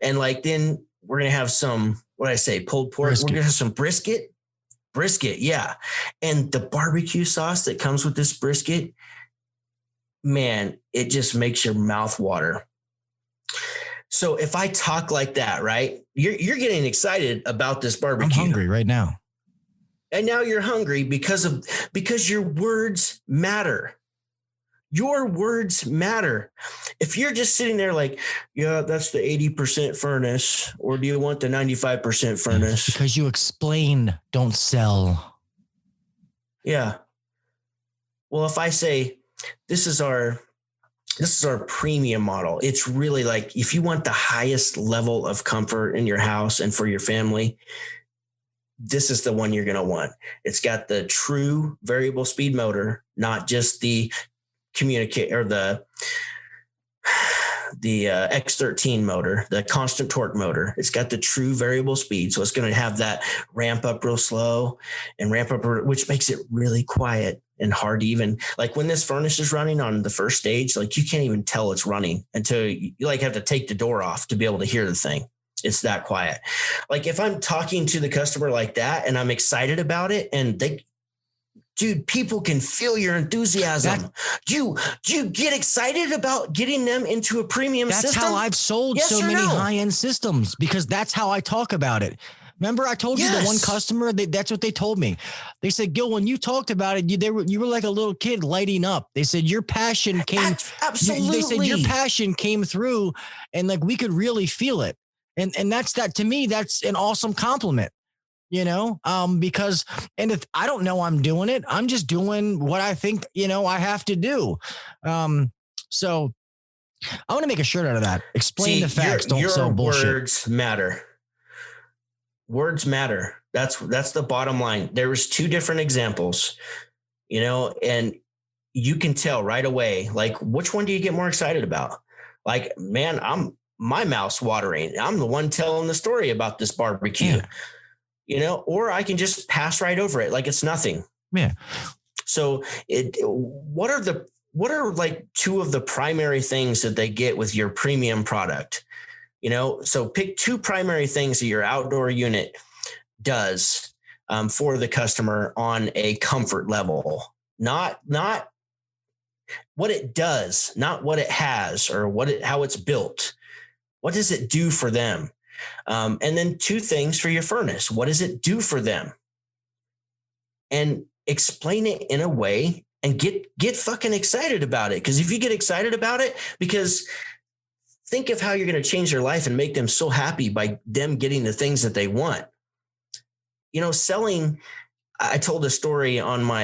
And like, then we're going to have some, what did I say? Pulled pork. Brisket. We're going to have some brisket. Yeah. And the barbecue sauce that comes with this brisket, man, it just makes your mouth water. So if I talk like that, right, you're getting excited about this barbecue. I'm hungry right now. And now you're hungry because your words matter. Your words matter. If you're just sitting there like, yeah, that's the 80% furnace, or do you want the 95% furnace? Because you explain, don't sell. Yeah. Well, if I say, this is our this is our premium model. It's really like, if you want the highest level of comfort in your house and for your family, this is the one you're going to want. It's got the true variable speed motor, not just the communicate or the X13 motor, the constant torque motor. It's got the true variable speed. So it's going to have that ramp up real slow and ramp up, which makes it really quiet and hard to even, like when this furnace is running on the first stage, like you can't even tell it's running until you like have to take the door off to be able to hear the thing. It's that quiet. Like if I'm talking to the customer like that and I'm excited about it and dude, people can feel your enthusiasm. Do you get excited about getting them into a premium system? That's how I've sold so many high-end systems, because that's how I talk about it. Remember I told you the one customer, that's what they told me. They said, Gil, when you talked about it, you were like a little kid lighting up. They said your passion came. Absolutely. They said your passion came through and like we could really feel it. And that's that to me, that's an awesome compliment, because, and if I don't know I'm doing it, I'm just doing what I think, I have to do. So I want to make a shirt out of that. Explain the facts. Don't sell bullshit. Words matter. Words matter. That's the bottom line. There was 2 different examples, and you can tell right away, like, which one do you get more excited about? Like, man, my mouth's watering. I'm the one telling the story about this barbecue, or I can just pass right over it. Like it's nothing. Yeah. So what are like 2 of the primary things that they get with your premium product? So pick 2 primary things that your outdoor unit does for the customer on a comfort level, not what it does, not what it has or how it's built. What does it do for them? And then 2 things for your furnace. What does it do for them? And explain it in a way and get fucking excited about it. Because if you get excited about it, because think of how you're going to change their life and make them so happy by them getting the things that they want. Selling, I told a story on my,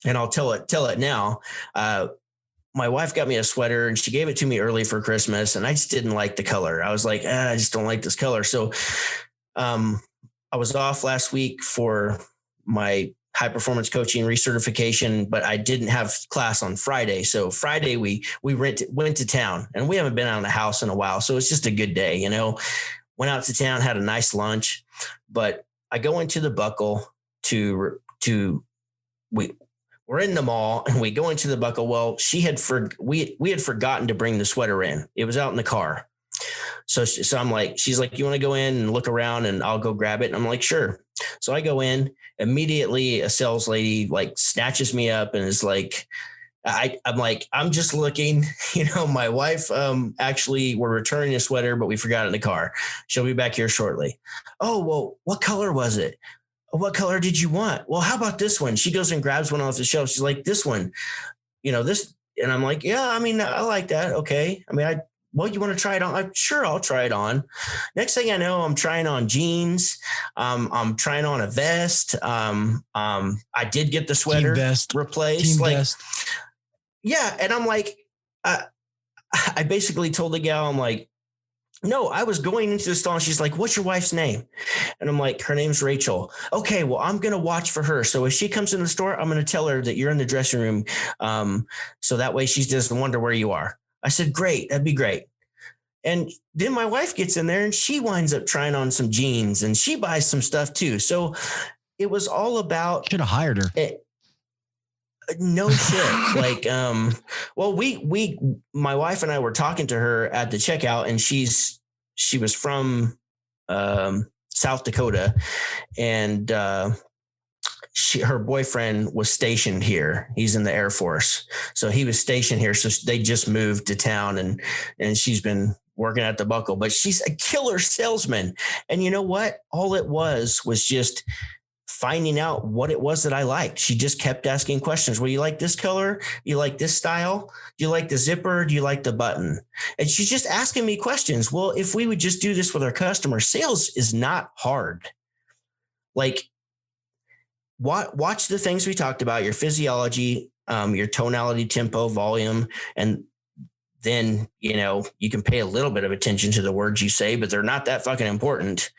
and I'll tell it now. My wife got me a sweater and she gave it to me early for Christmas. And I just didn't like the color. I was like, I just don't like this color. So I was off last week for my high performance coaching recertification, but I didn't have class on Friday. So Friday we went to town and we haven't been out of the house in a while. So it's just a good day, went out to town, had a nice lunch, but I go into the Buckle we're in the mall and we go into the Buckle. Well, we had forgotten to bring the sweater in. It was out in the car. So I'm like, she's like, you want to go in and look around and I'll go grab it. And I'm like, sure. So I go in, immediately a sales lady like snatches me up and is like, I'm like, I'm just looking, my wife, actually we're returning a sweater, but we forgot it in the car. She'll be back here shortly. Oh, well, what color was it? What color did you want? Well, how about this one? She goes and grabs one off the shelf. She's like, this one, this. And I'm like, yeah, I mean, I like that. Okay. I mean, you want to try it on? I'm sure I'll try it on. Next thing I know, I'm trying on jeans. I'm trying on a vest. I did get the sweater replaced. Vest. Yeah. And I'm like, I basically told the gal, I'm like, no, I was going into the stall and she's like, what's your wife's name? And I'm like, her name's Rachel. Okay, well, I'm going to watch for her. So if she comes in the store, I'm going to tell her that you're in the dressing room. So that way she doesn't wonder where you are. I said, great. That'd be great. And then my wife gets in there and she winds up trying on some jeans and she buys some stuff too. So it was all about. Should have hired her. No shit. Like, well, my wife and I were talking to her at the checkout and she was from, South Dakota and, her boyfriend was stationed here. He's in the Air Force. So he was stationed here. So they just moved to town and she's been working at the Buckle, but she's a killer salesman. And you know what? All it was just finding out what it was that I liked. She just kept asking questions. Well, you like this color? You like this style? Do you like the zipper? Do you like the button? And she's just asking me questions. Well, if we would just do this with our customers, sales is not hard. Like, watch the things we talked about, your physiology, your tonality, tempo, volume, and then, you can pay a little bit of attention to the words you say, but they're not that fucking important.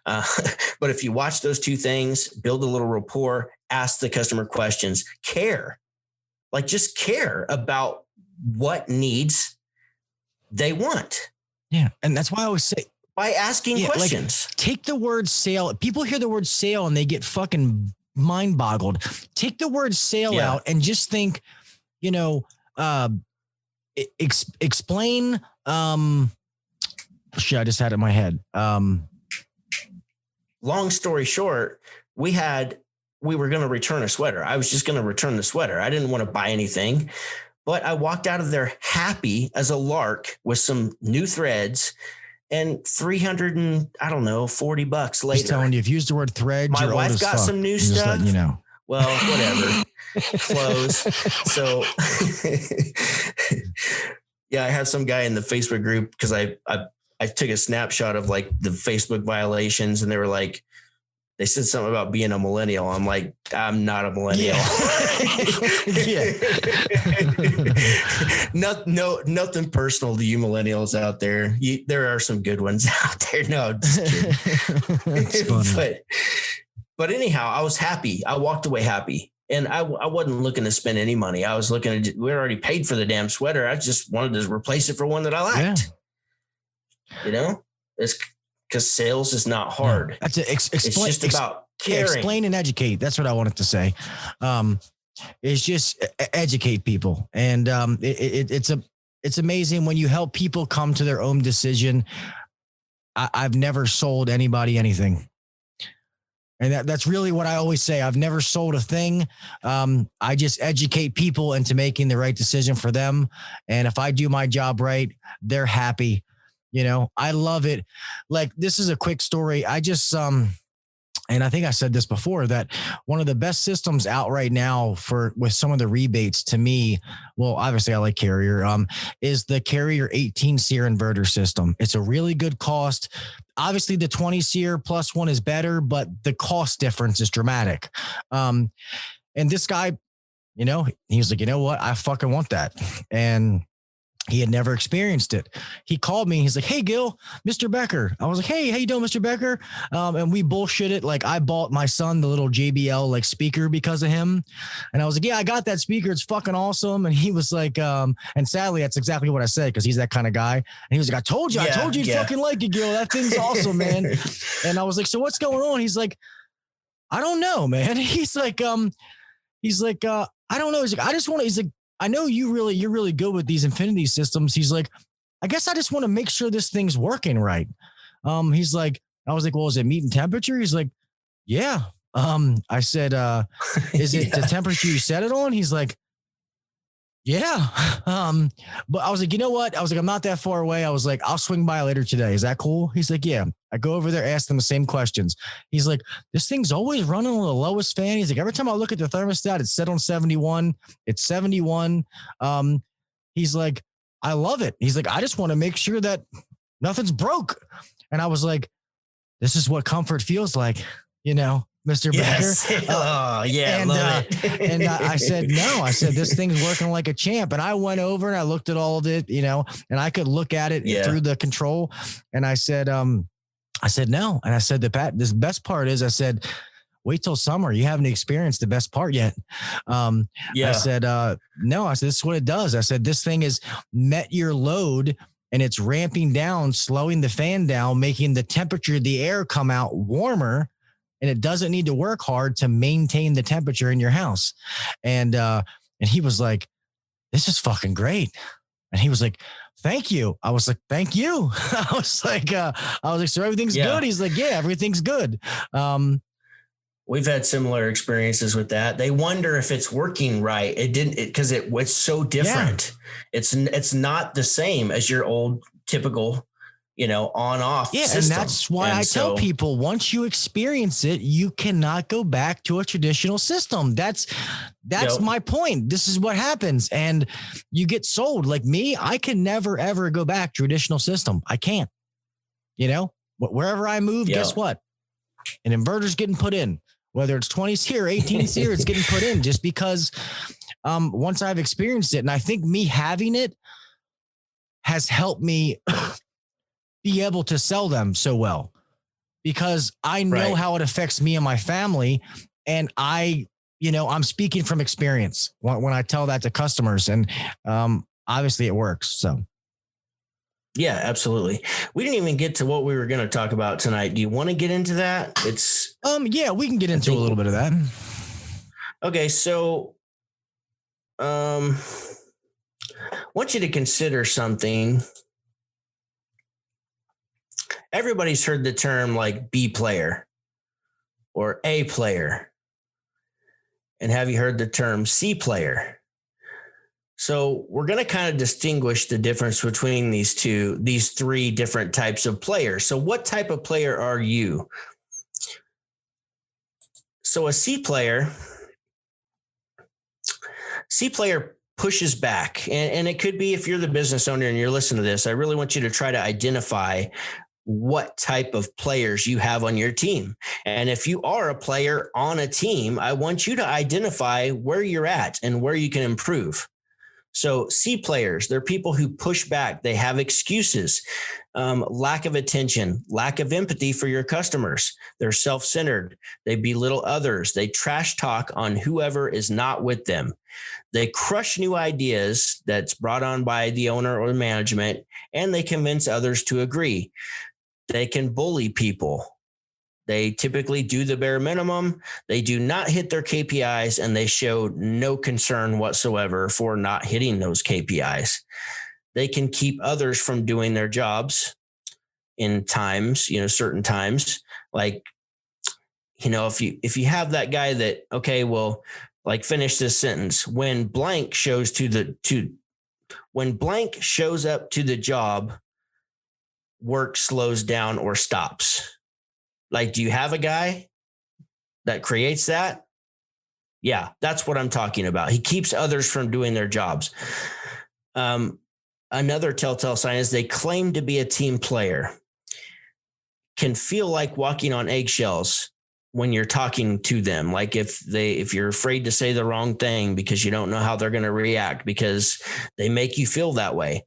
But if you watch those two things, build a little rapport, ask the customer questions, care, just care about what needs they want. Yeah. And that's why I always say, by asking questions, take the word sale. People hear the word sale and they get fucking mind boggled. Take the word sale out and just think, explain. Shit, I just had it in my head. Long story short, we were going to return a sweater. I was just going to return the sweater. I didn't want to buy anything, but I walked out of there happy as a lark with some new threads and $340 later. Just telling you, if you use the word threads, my wife got some new stuff. Just letting you know. Well, whatever. Clothes. So yeah, I had some guy in the Facebook group because I took a snapshot of the Facebook violations, and they were like, they said something about being a millennial. I'm like, I'm not a millennial. Yeah. Nothing personal to you millennials out there. There are some good ones out there. No, just kidding. But anyhow, I was happy. I walked away happy. And I wasn't looking to spend any money. I was looking we already paid for the damn sweater. I just wanted to replace it for one that I liked. Yeah. It's because sales is not hard. No, that's it's just about caring. Explain and educate. That's what I wanted to say. It's just educate people. And it's amazing when you help people come to their own decision. I've never sold anybody anything. And that's really what I always say. I've never sold a thing. I just educate people into making the right decision for them. And if I do my job right, they're happy. I love it. This is a quick story. I just, and I think I said this before, that one of the best systems out right now with some of the rebates to me, well, obviously I like Carrier, is the Carrier 18 SEER inverter system. It's a really good cost. Obviously the 20 SEER plus one is better, but the cost difference is dramatic. And this guy, he was like, you know what? I fucking want that. And he had never experienced it. He called me. He's like, hey, Gil, Mr. Becker. I was like, hey, how you doing, Mr. Becker? And we bullshitted. I bought my son the little JBL speaker because of him. And I was like, yeah, I got that speaker. It's fucking awesome. And he was like, and sadly, that's exactly what I said, because he's that kind of guy. And he was like, I told you you'd fucking like it, Gil. That thing's awesome, man. And I was like, so what's going on? He's like, I don't know, man. He's like, I don't know. He's like, I just want to, he's like, I know you're really good with these Infinity systems. He's like, I guess I just want to make sure this thing's working right. He's like, I was like, well, is it meeting temperature? He's like, yeah. I said, is it the temperature you set it on? He's like, yeah. But I was like, you know what? I was like, I'm not that far away. I was like, I'll swing by later today. Is that cool? He's like, yeah. I go over there, ask them the same questions. He's like, this thing's always running on the lowest fan. He's like, every time I look at the thermostat, it's set on 71. It's 71. He's like, I love it. He's like, I just want to make sure that nothing's broke. And I was like, this is what comfort feels like, Mr. Yes. Becker. Yeah. And, love it. And I said, no, I said, this thing's working like a champ. And I went over and I looked at all of it, and I could look at it through the control. And I said, no. And I said, this best part is, I said, wait till summer. You haven't experienced the best part yet. I said, no, I said, this is what it does. I said, this thing has met your load and it's ramping down, slowing the fan down, making the temperature of the air come out warmer. And it doesn't need to work hard to maintain the temperature in your house. And he was like, this is fucking great. And he was like, thank you. I was like, thank you. I was like, so everything's good. He's like, yeah, everything's good. We've had similar experiences with that. They wonder if it's working right. It didn't, because it's so different. Yeah. It's not the same as your old typical, on off. Yeah. system. And that's why tell people, once you experience it, you cannot go back to a traditional system. That's my point. This is what happens. And you get sold. Like me, I can never, ever go back to traditional system. I can't, wherever I move, guess what? An inverter's getting put in. whether it's 20s here, 18s here, it's getting put in just because once I've experienced it. And I think me having it has helped me be able to sell them so well because I know how it affects me and my family. And I'm speaking from experience when I tell that to customers, and obviously it works. So. Yeah, absolutely. We didn't even get to what we were going to talk about tonight. Do you want to get into that? Yeah, we can get into a little bit of that. Okay. So, I want you to consider something. Everybody's heard the term like B player or A player. And have you heard the term C player? So we're going to kind of distinguish the difference between these three different types of players. So what type of player are you? So a C player pushes back. And it could be, if you're the business owner and you're listening to this, I really want you to try to identify what type of players you have on your team. And if you are a player on a team, I want you to identify where you're at and where you can improve. So C players, they're people who push back. They have excuses, lack of attention, lack of empathy for your customers. They're self-centered. They belittle others. They trash talk on whoever is not with them. They crush new ideas that's brought on by the owner or management, and they convince others to agree. They can bully people. They typically do the bare minimum. They do not hit their KPIs, and they show no concern whatsoever for not hitting those KPIs. They can keep others from doing their jobs in times, certain times. Like, if you have that guy that, okay, well, like finish this sentence. When blank shows up to the job, work slows down or stops. Like, do you have a guy that creates that? Yeah, that's what I'm talking about. He keeps others from doing their jobs. Another telltale sign is they claim to be a team player, can feel like walking on eggshells when you're talking to them. Like if you're afraid to say the wrong thing because you don't know how they're going to react because they make you feel that way.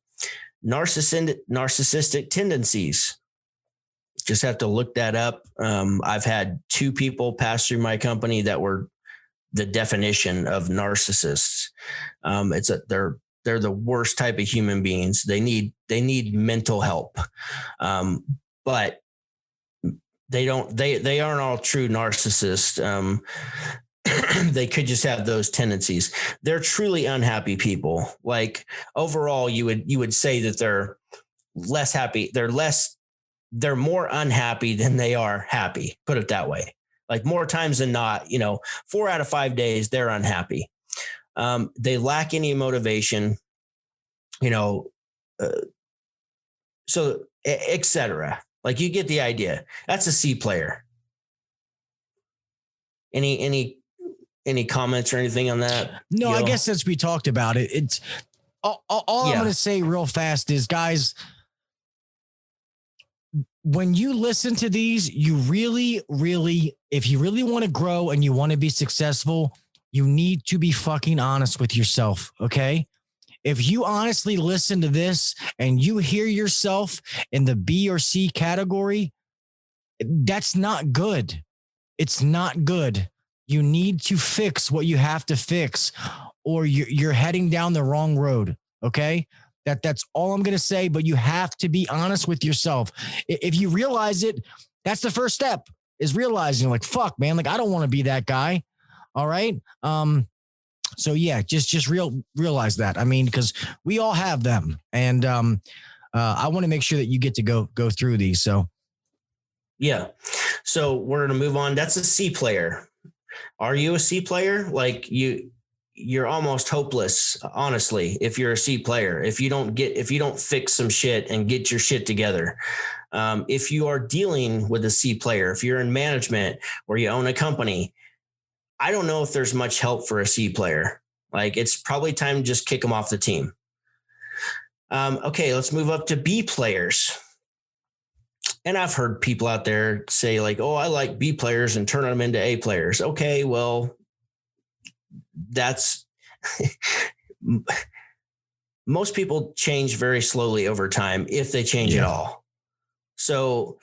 Narcissistic tendencies. Just have to look that up. I've had 2 people pass through my company that were the definition of narcissists. They're the worst type of human beings. They need mental help. But they aren't all true narcissists. They could just have those tendencies. They're truly unhappy people. Like overall, you would say that they're less happy. They're more unhappy than they are happy. Put it that way. Like more times than not, 4 out of 5 days, they're unhappy. They lack any motivation, so et cetera. Like you get the idea. That's a C player. Any comments or anything on that? No, I guess since we talked about it, it's all I'm going to say real fast is, guys, when you listen to these, you really, really, if you really want to grow and you want to be successful, you need to be fucking honest with yourself. Okay. If you honestly listen to this and you hear yourself in the B or C category, that's not good. It's not good. You need to fix what you have to fix, or you're heading down the wrong road. Okay. That's all I'm going to say, but you have to be honest with yourself. If you realize it, that's the first step, is realizing like, fuck, man, like I don't want to be that guy. All right. So yeah, just realize that. I mean, because we all have them, and I want to make sure that you get to go through these. So yeah. So we're going to move on. That's a C player. Are you a C player? Like you're almost hopeless, honestly, if you're a C player, if you don't fix some shit and get your shit together. If you are dealing with a C player, if you're in management or you own a company, I don't know if there's much help for a C player. Like it's probably time to just kick them off the team. Okay, let's move up to B players. And I've heard people out there say like, oh, I like B players and turn them into A players. Okay, well, that's most people change very slowly over time if they change at all. So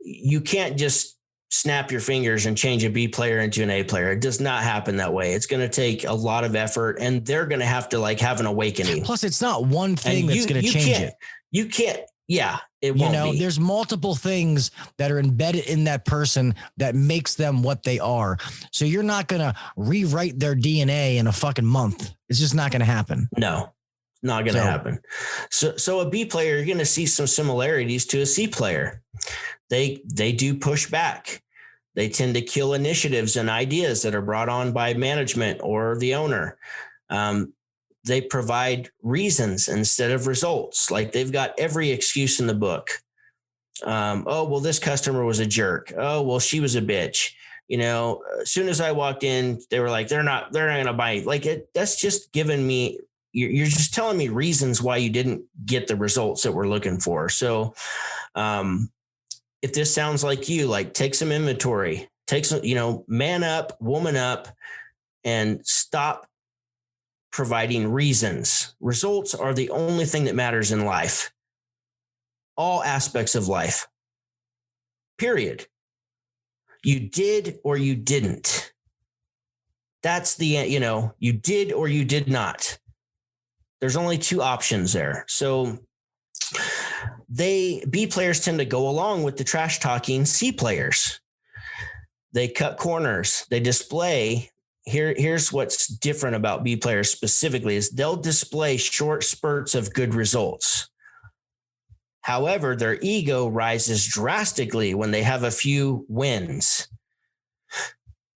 you can't just snap your fingers and change a B player into an A player. It does not happen that way. It's going to take a lot of effort, and they're going to have to like have an awakening. Plus, it's not one thing that's going to change it. You can't. Yeah, it won't be. There's multiple things that are embedded in that person that makes them what they are. So you're not going to rewrite their DNA in a fucking month. It's just not going to happen. No, not going to happen. So a B player, you're going to see some similarities to a C player. They do push back. They tend to kill initiatives and ideas that are brought on by management or the owner. They provide reasons instead of results. Like they've got every excuse in the book. Oh, well, this customer was a jerk. Oh, well, she was a bitch. As soon as I walked in, they were like, they're not going to buy. Like that's just giving me, you're just telling me reasons why you didn't get the results that we're looking for. So, if this sounds like you, like take some inventory, take some, man up, woman up, and stop providing reasons. Results are the only thing that matters in life. All aspects of life. Period. You did or you didn't. That's the, you did or you did not. There's only two options there. So B players tend to go along with the trash talking C players. They cut corners. They display. Here's what's different about B players specifically is they'll display short spurts of good results. However, their ego rises drastically when they have a few wins.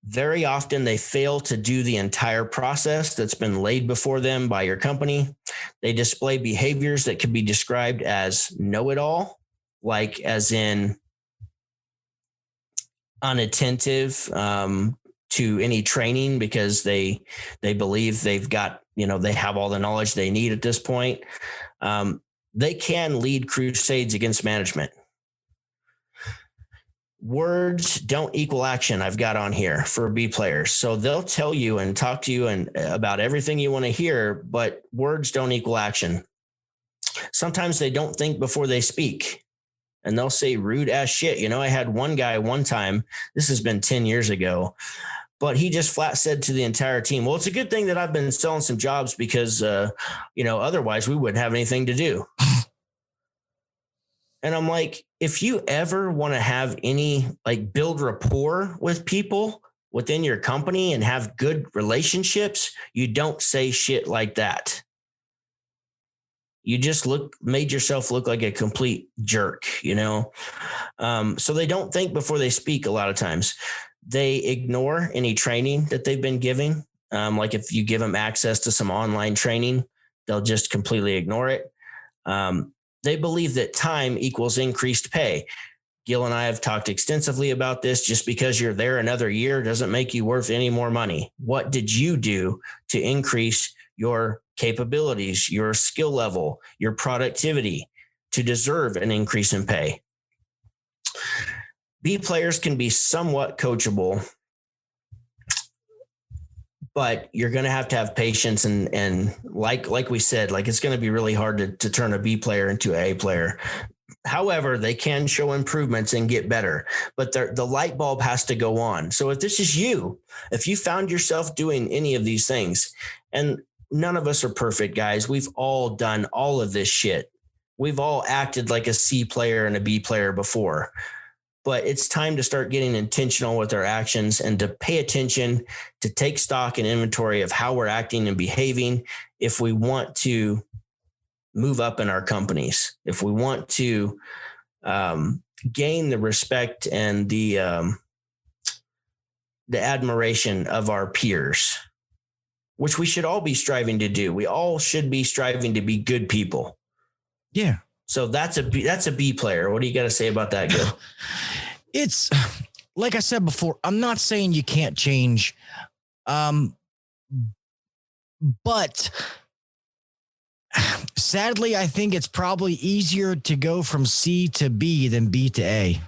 Very often they fail to do the entire process that's been laid before them by your company. They display behaviors that could be described as know-it-all, like as in unattentive to any training because they believe they've got, they have all the knowledge they need at this point. They can lead crusades against management. Words don't equal action. I've got on here for B players. So they'll tell you and talk to you and about everything you want to hear, but words don't equal action. Sometimes they don't think before they speak, and they'll say rude ass shit. I had one guy one time, this has been 10 years ago, but he just flat said to the entire team, well, it's a good thing that I've been selling some jobs because, otherwise we wouldn't have anything to do. And I'm like, if you ever want to have build rapport with people within your company and have good relationships, you don't say shit like that. You just made yourself look like a complete jerk, So they don't think before they speak a lot of times. They ignore any training that they've been giving. Like if you give them access to some online training, they'll just completely ignore it. They believe that time equals increased pay. Gil and I have talked extensively about this. Just because you're there another year doesn't make you worth any more money. What did you do to increase your capabilities, your skill level, your productivity to deserve an increase in pay? B players can be somewhat coachable, but you're going to have patience and like we said, it's going to be really hard to turn a B player into an A player. However, they can show improvements and get better, but the light bulb has to go on. So if this is you, if you found yourself doing any of these things, and none of us are perfect, guys, we've all done all of this shit. We've all acted like a C player and a B player before. But it's time to start getting intentional with our actions and to pay attention, to take stock and inventory of how we're acting and behaving if we want to move up in our companies, if we want to gain the respect and the admiration of our peers, which we should all be striving to do. We all should be striving to be good people. Yeah. So that's a B player. What do you got to say about that, Gil? It's like I said before, I'm not saying you can't change. But Sadly, I think it's probably easier to go from C to B than B to A.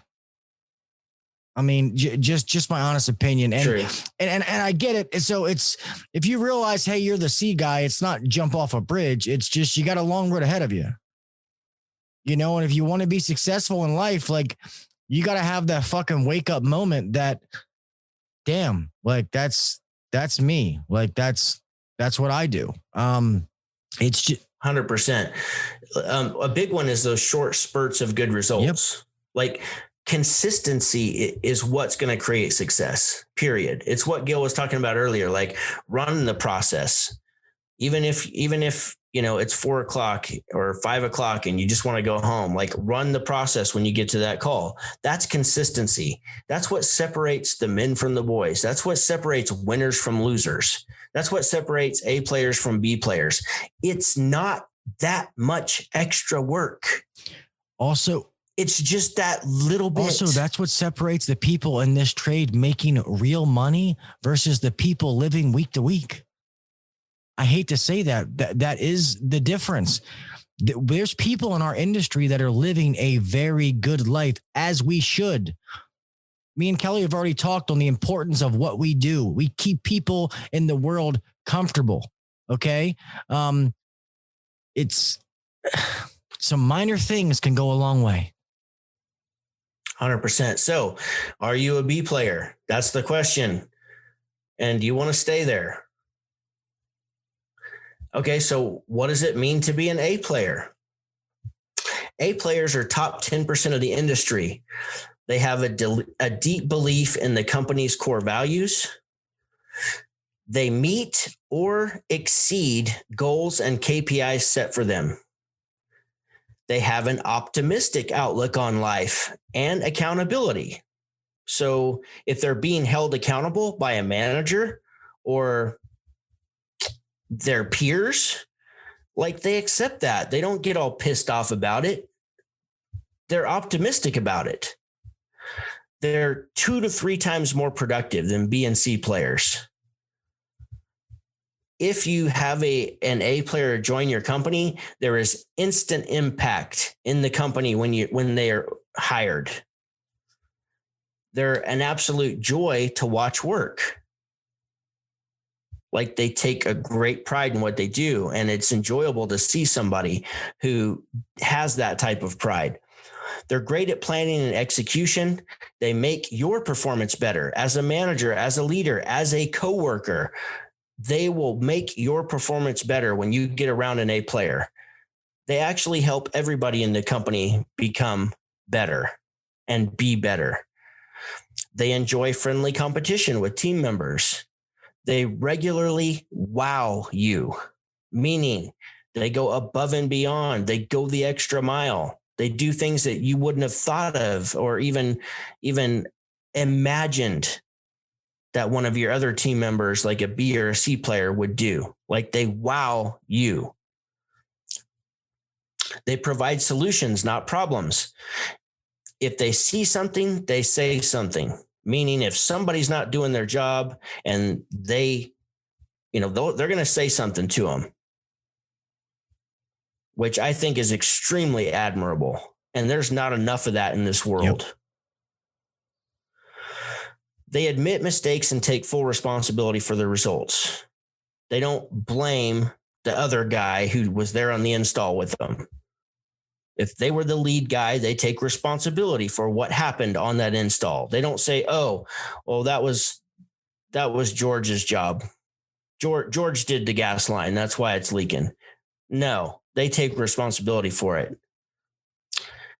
I mean, just my honest opinion. And I get it. And so it's, if you realize, hey, you're the C guy, it's not jump off a bridge. It's just, you got a long road ahead of you. You know, and if you want to be successful in life, like, you got to have that fucking wake up moment that, damn, like that's me. Like that's what I do. It's just 100%. A big one is those short spurts of good results. Yep. Like, consistency is what's going to create success, period. It's what Gil was talking about earlier, like run the process. Even if, you know, it's 4:00 or 5:00 and you just want to go home, like run the process when you get to that call. That's consistency. That's what separates the men from the boys. That's what separates winners from losers. That's what separates A players from B players. It's not that much extra work. Also, it's just that little bit. Also, that's what separates the people in this trade making real money versus the people living week to week. I hate to say that is the difference. There's people in our industry that are living a very good life, as we should. Me and Kelly have already talked on the importance of what we do. We keep people in the world comfortable. Okay. It's some minor things can go a long way. 100%. So are you a B player? That's the question. And do you want to stay there? Okay. So what does it mean to be an A player? A players are top 10% of the industry. They have a deep belief in the company's core values. They meet or exceed goals and KPIs set for them. They have an optimistic outlook on life and accountability. So if they're being held accountable by a manager or their peers, like, they accept that. They don't get all pissed off about it. They're optimistic about it. They're 2 to 3 times more productive than B and C players. If you have an A player join your company, there is instant impact in the company when they are hired. They're an absolute joy to watch work. Like, they take a great pride in what they do, and it's enjoyable to see somebody who has that type of pride. They're great at planning and execution. They make your performance better as a manager, as a leader, as a coworker. They will make your performance better when you get around an A player. They actually help everybody in the company become better and be better. They enjoy friendly competition with team members. They regularly wow you, meaning they go above and beyond. They go the extra mile. They do things that you wouldn't have thought of or even imagined that one of your other team members, like a B or a C player, would do. Like, they wow you. They provide solutions, not problems. If they see something, they say something. Meaning, if somebody's not doing their job and they're going to say something to them, which I think is extremely admirable. And there's not enough of that in this world. Yep. They admit mistakes and take full responsibility for their results. They don't blame the other guy who was there on the install with them. If they were the lead guy, they take responsibility for what happened on that install. They don't say, "Oh, well, that was George's job. George did the gas line. That's why it's leaking." No, they take responsibility for it.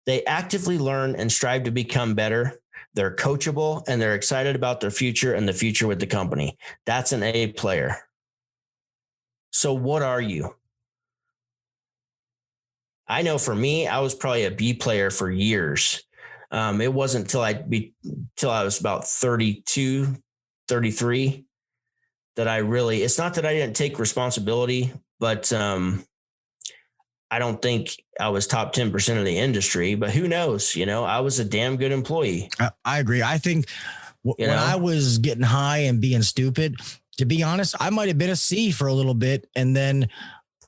They actively learn and strive to become better. They're coachable and they're excited about their future and the future with the company. That's an A player. So what are you? I know for me, I was probably a B player for years. It wasn't till I was about 32, 33 that I really, it's not that I didn't take responsibility, but I don't think I was top 10% of the industry, but who knows? I was a damn good employee. I agree. I think when I was getting high and being stupid, to be honest, I might have been a C for a little bit. And then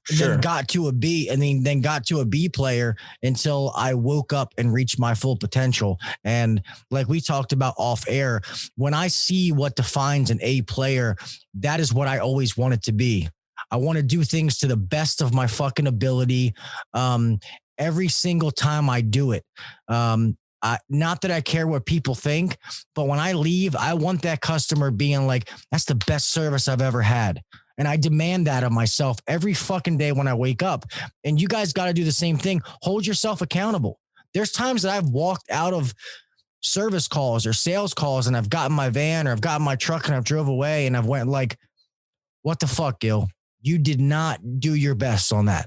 then got to a B and then got to a B player until I woke up and reached my full potential. And like we talked about off air, when I see what defines an A player, that is what I always want it to be. I want to do things to the best of my fucking ability. Every single time I do it. Not that I care what people think, but when I leave, I want that customer being like, that's the best service I've ever had. And I demand that of myself every fucking day when I wake up. And you guys got to do the same thing. Hold yourself accountable. There's times that I've walked out of service calls or sales calls and I've gotten my van or I've gotten my truck and I've drove away and I've went like, what the fuck, Gil? You did not do your best on that.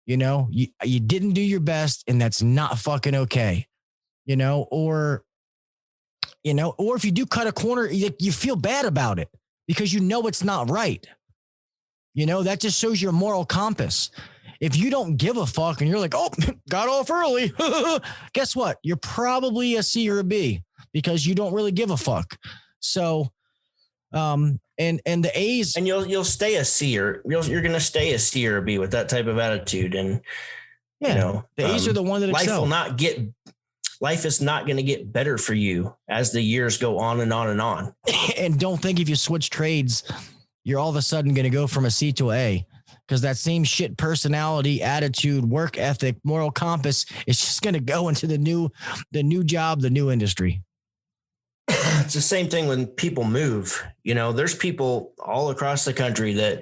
You know, you didn't do your best and that's not fucking okay. Or if you do cut a corner, you feel bad about it because you know it's not right. That just shows your moral compass. If you don't give a fuck and you're like, oh, got off early, guess what? You're probably a C or a B because you don't really give a fuck. So, and the A's, and you'll stay a C or you're going to stay a C or a B with that type of attitude. And the A's are the one that excel. Life is not going to get better for you as the years go on and on and on. And don't think if you switch trades, you're all of a sudden going to go from a C to an A, because that same shit personality, attitude, work ethic, moral compass is just going to go into the new job, the new industry. It's the same thing when people move. There's people all across the country that,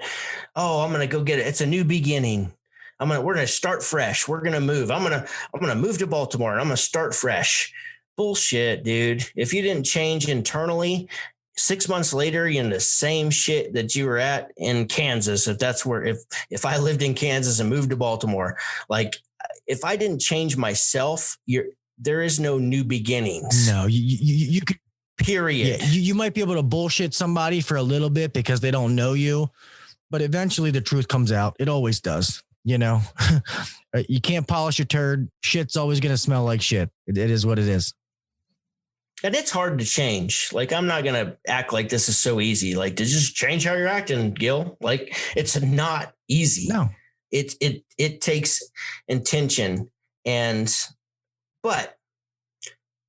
I'm going to go get it. It's a new beginning. We're going to start fresh. We're going to move. I'm going to move to Baltimore and I'm going to start fresh. Bullshit, dude. If you didn't change internally, 6 months later, you're in the same shit that you were at in Kansas. If I lived in Kansas and moved to Baltimore, like if I didn't change myself, there is no new beginnings. No, you could. Period. Yeah, you might be able to bullshit somebody for a little bit because they don't know you, but eventually the truth comes out. It always does. You can't polish your turd. Shit's always going to smell like shit. It is what it is. And it's hard to change. Like, I'm not going to act like this is so easy. Like, to just change how you're acting, Gil. Like, it's not easy. No. It takes intention. But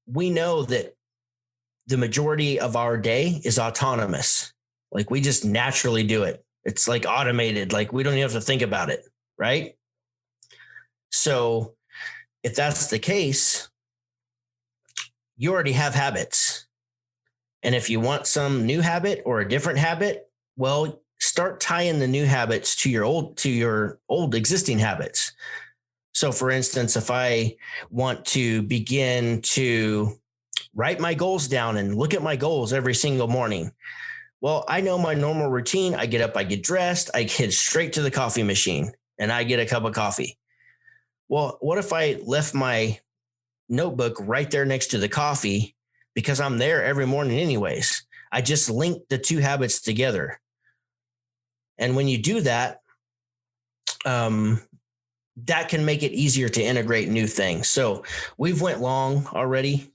we know that the majority of our day is autonomous. Like, we just naturally do it. It's like automated. Like, we don't even have to think about it. Right. So if that's the case, you already have habits. And if you want some new habit or a different habit, well, start tying the new habits to your old existing habits. So for instance, if I want to begin to write my goals down and look at my goals every single morning, well, I know my normal routine. I get up, I get dressed, I head straight to the coffee machine and I get a cup of coffee. Well, what if I left my notebook right there next to the coffee because I'm there every morning anyways? I just linked the two habits together. And when you do that, that can make it easier to integrate new things. So we've went long already.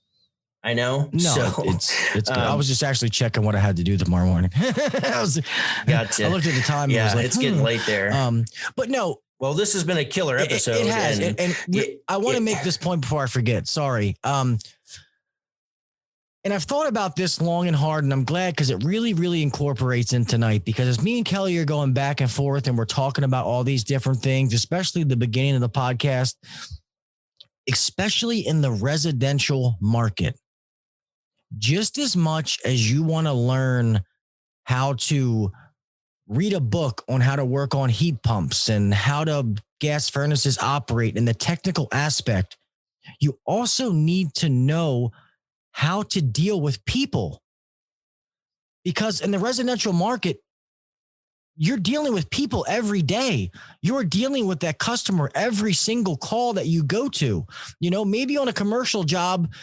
I know. No, so, it's good. I was just actually checking what I had to do tomorrow morning. Gotcha. I looked at the time. Yeah, and I was like, it's getting late there. But no. Well, this has been a killer episode. It has. And I want to make this point before I forget. Sorry. And I've thought about this long and hard, and I'm glad because it really, really incorporates in tonight, because as me and Kelly are going back and forth and we're talking about all these different things, especially the beginning of the podcast, especially in the residential market, just as much as you want to learn how to read a book on how to work on heat pumps and how to gas furnaces operate and the technical aspect, you also need to know how to deal with people. Because in the residential market, you're dealing with people every day. You're dealing with that customer every single call that you go to. Maybe on a commercial job,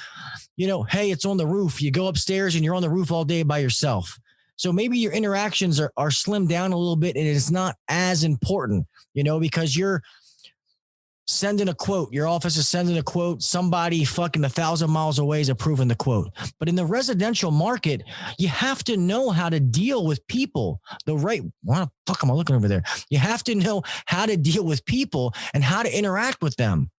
hey, it's on the roof. You go upstairs and you're on the roof all day by yourself. So maybe your interactions are slimmed down a little bit and it's not as important, because you're sending a quote. Your office is sending a quote. Somebody fucking 1,000 miles away is approving the quote. But in the residential market, you have to know how to deal with people why the fuck am I looking over there? You have to know how to deal with people and how to interact with them.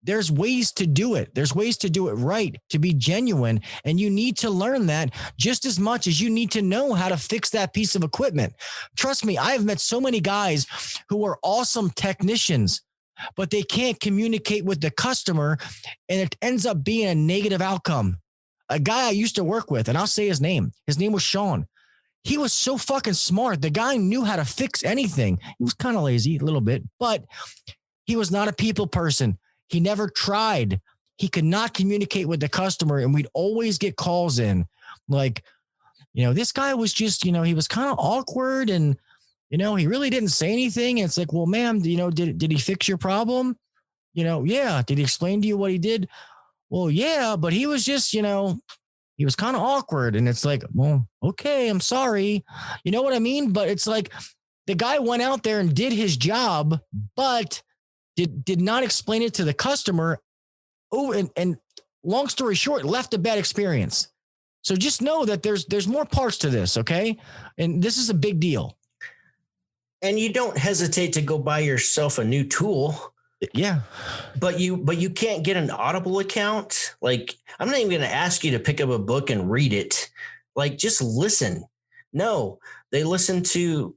There's ways to do it. There's ways to do it right, to be genuine. And you need to learn that just as much as you need to know how to fix that piece of equipment. Trust me, I have met so many guys who are awesome technicians, but they can't communicate with the customer, and it ends up being a negative outcome. A guy I used to work with, and I'll say his name. His name was Sean. He was so fucking smart. The guy knew how to fix anything. He was kind of lazy a little bit, but he was not a people person. He never tried. He could not communicate with the customer, and we'd always get calls in like, this guy was just, he was kind of awkward, and he really didn't say anything. And it's like, well, ma'am, did he fix your problem? Yeah. Did he explain to you what he did? Well, yeah, but he was just, he was kind of awkward. And it's like, well, okay, I'm sorry. You know what I mean? But it's like the guy went out there and did his job, but did not explain it to the customer. Oh, and long story short, left a bad experience. So just know that there's more parts to this. Okay. And this is a big deal. And you don't hesitate to go buy yourself a new tool. Yeah. But you can't get an Audible account. Like, I'm not even going to ask you to pick up a book and read it. Like, just listen. No, they listen to,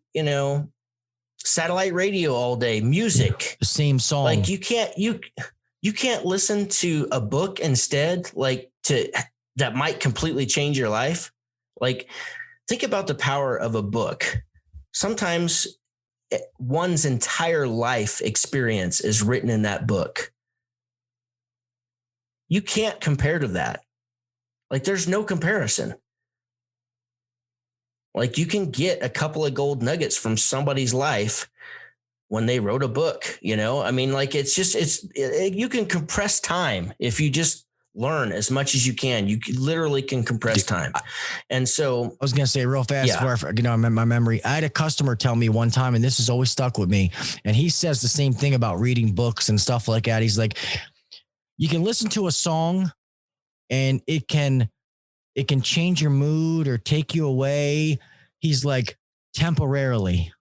satellite radio all day, music. The same song. Like, you can't listen to a book instead, that might completely change your life. Like, think about the power of a book. Sometimes one's entire life experience is written in that book. You can't compare to that. Like, there's no comparison. Like, you can get a couple of gold nuggets from somebody's life when they wrote a book, I mean, like, you can compress time if you just learn as much as you can. You literally can compress time. And so I was going to say real fast, my memory, I had a customer tell me one time, and this has always stuck with me. And he says the same thing about reading books and stuff like that. He's like, you can listen to a song and it can change your mood or take you away. He's like, temporarily.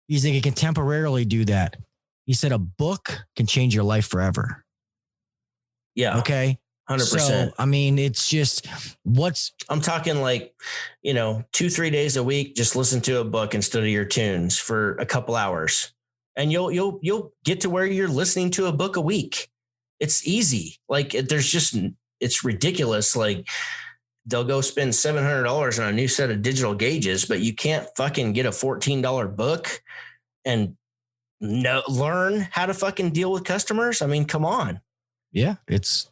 He's like, it can temporarily do that. He said a book can change your life forever. Yeah. Okay. 100%. So, I mean, it's just I'm talking like, 2-3 days a week, just listen to a book instead of your tunes for a couple hours, and you'll get to where you're listening to a book a week. It's easy. Like, it's ridiculous. Like, they'll go spend $700 on a new set of digital gauges, but you can't fucking get a $14 book and learn how to fucking deal with customers. I mean, come on. Yeah, it's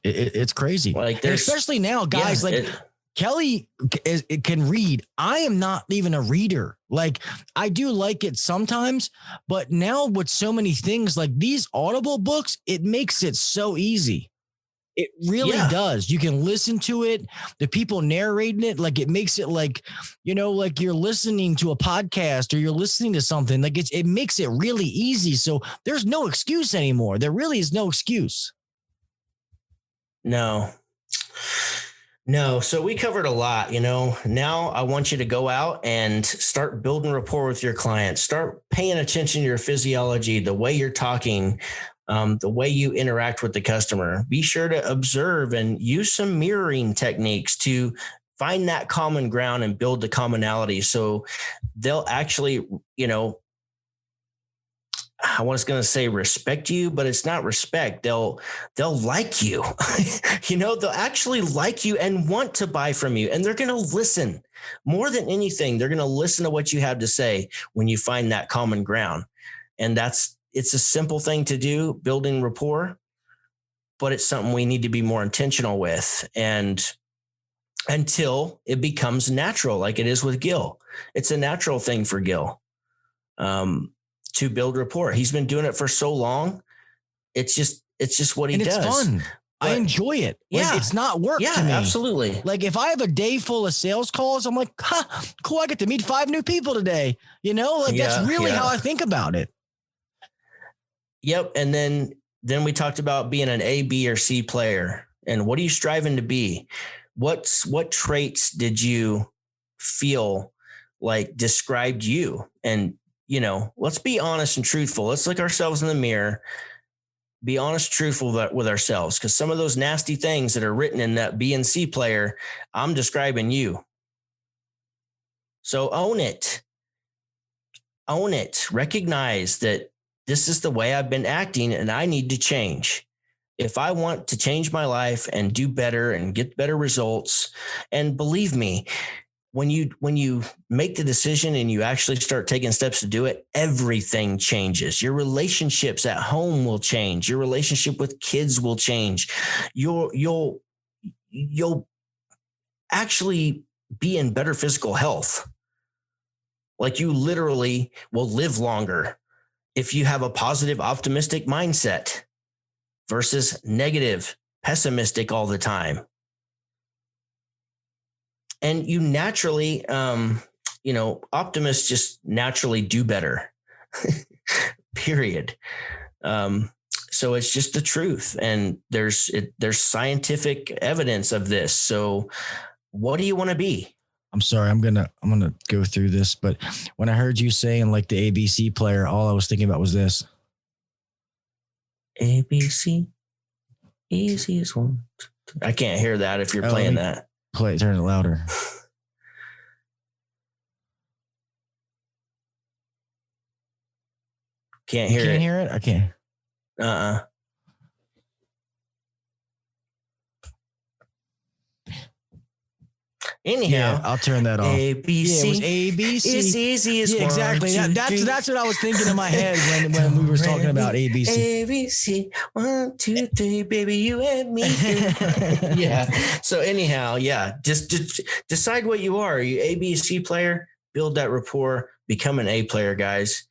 crazy. Like, especially now, guys. Kelly can read. I am not even a reader. Like, I do like it sometimes, but now with so many things like these Audible books, it makes it so easy. It really does. You can listen to it. The people narrating it, like, it makes it like, like you're listening to a podcast or you're listening to something. Like, it makes it really easy. So there's no excuse anymore. There really is no excuse. No. So we covered a lot, now I want you to go out and start building rapport with your clients, start paying attention to your physiology, the way you're talking, the way you interact with the customer. Be sure to observe and use some mirroring techniques to find that common ground and build the commonality. So they'll actually, I was going to say respect you, but it's not respect. They'll like you, they'll actually like you and want to buy from you. And they're going to listen more than anything. They're going to listen to what you have to say when you find that common ground. And it's a simple thing to do, building rapport, but it's something we need to be more intentional with. And until it becomes natural, like it is with Gil, it's a natural thing for Gil. To build rapport. He's been doing it for so long. It's just what he does. It's fun. But I enjoy it. Like, it's not work to me. Absolutely. Like, if I have a day full of sales calls, I'm like, cool. I get to meet 5 new people today. That's really how I think about it. Yep. And then we talked about being an A, B, or C player. And what are you striving to be? What traits did you feel like described you? And, let's be honest and truthful. Let's look ourselves in the mirror, be honest, truthful with ourselves. Because some of those nasty things that are written in that B and C player, I'm describing you. So own it. Own it. Recognize that this is the way I've been acting and I need to change. If I want to change my life and do better and get better results, and believe me, when you make the decision and you actually start taking steps to do it, everything changes. Your relationships at home will change. Your relationship with kids will change. You'll actually be in better physical health. Like you literally will live longer if you have a positive, optimistic mindset versus negative, pessimistic all the time. And you naturally, optimists just naturally do better, period. So it's just the truth. And there's scientific evidence of this. So what do you want to be? I'm sorry, I'm gonna go through this, but when I heard you saying like the ABC player, all I was thinking about was this. ABC, easy as one. I can't hear that if you're playing that. Turn it louder. Can't hear it. Can't hear it? I can't. Anyhow, yeah, I'll turn that off. ABC. Yeah, it was ABC. It's easy as yeah, exactly. That's what I was thinking in my head when we were talking about ABC. ABC, 1, 2, 3, baby, you and me. Yeah. So anyhow, yeah, just decide what you are. Are you A, B, C player? Build that rapport. Become an A player, guys.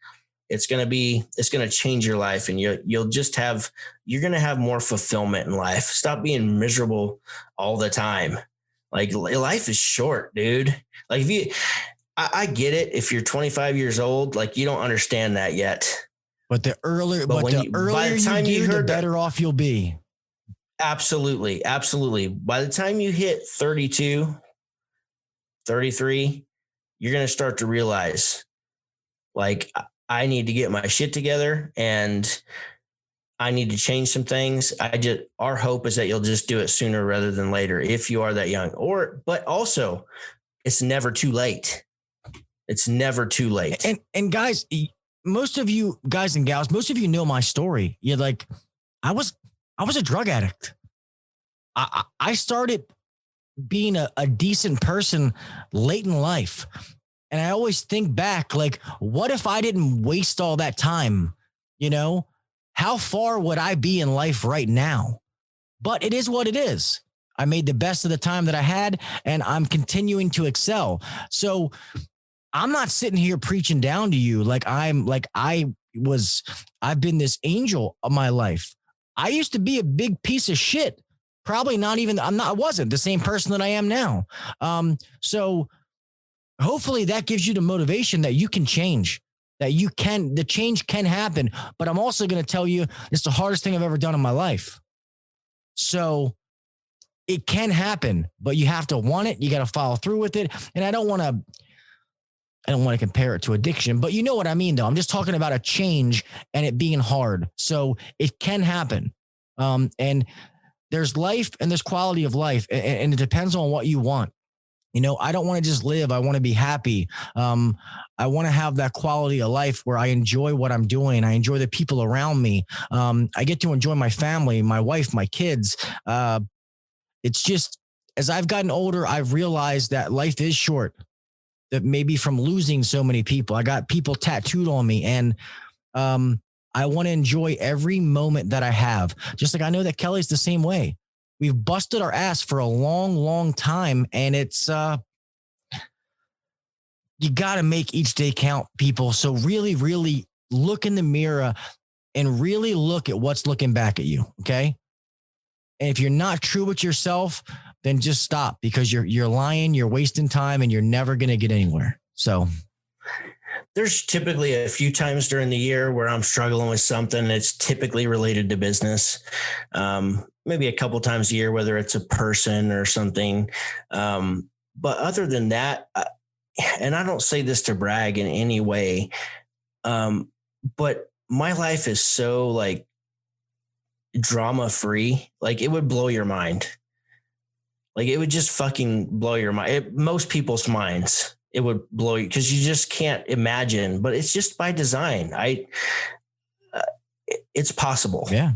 It's going to change your life, and you're going to have more fulfillment in life. Stop being miserable all the time. Like life is short, dude. Like I get it. If you're 25 years old, like you don't understand that yet. But the earlier you do, the better off you'll be. Absolutely. Absolutely. By the time you hit 32, 33, you're going to start to realize like I need to get my shit together and I need to change some things. Our hope is that you'll just do it sooner rather than later if you are that young. But also, it's never too late. It's never too late. And guys, most of you guys and gals, most of you know my story. You're like, I was a drug addict. I started being a decent person late in life. And I always think back, like, what if I didn't waste all that time? How far would I be in life right now? But it is what it is. I made the best of the time that I had, and I'm continuing to excel. So I'm not sitting here preaching down to you I've been this angel of my life. I used to be a big piece of shit. Probably I wasn't the same person that I am now. So hopefully that gives you the motivation that you can change. The change can happen, but I'm also going to tell you it's the hardest thing I've ever done in my life. So it can happen, but you have to want it. You got to follow through with it. And I don't want to compare it to addiction, but you know what I mean, though. I'm just talking about a change and it being hard. So it can happen. And there's life and there's quality of life, and it depends on what you want. I don't want to just live. I want to be happy. I want to have that quality of life where I enjoy what I'm doing. I enjoy the people around me. I get to enjoy my family, my wife, my kids. It's just, as I've gotten older, I've realized that life is short, that maybe from losing so many people. I got people tattooed on me, and I want to enjoy every moment that I have. Just like I know that Kelly's the same way. We've busted our ass for a long, long time. And it's, you got to make each day count, people. So really, really look in the mirror and really look at what's looking back at you. Okay. And if you're not true with yourself, then just stop, because you're lying, you're wasting time, and you're never going to get anywhere. So there's typically a few times during the year where I'm struggling with something that's typically related to business. Maybe a couple times a year, whether it's a person or something. But other than that, and I don't say this to brag in any way, but my life is so like drama free. Like it would blow your mind. Like it would just fucking blow your mind. Most people's minds, it would blow you because you just can't imagine, but it's just by design. It's possible. Yeah.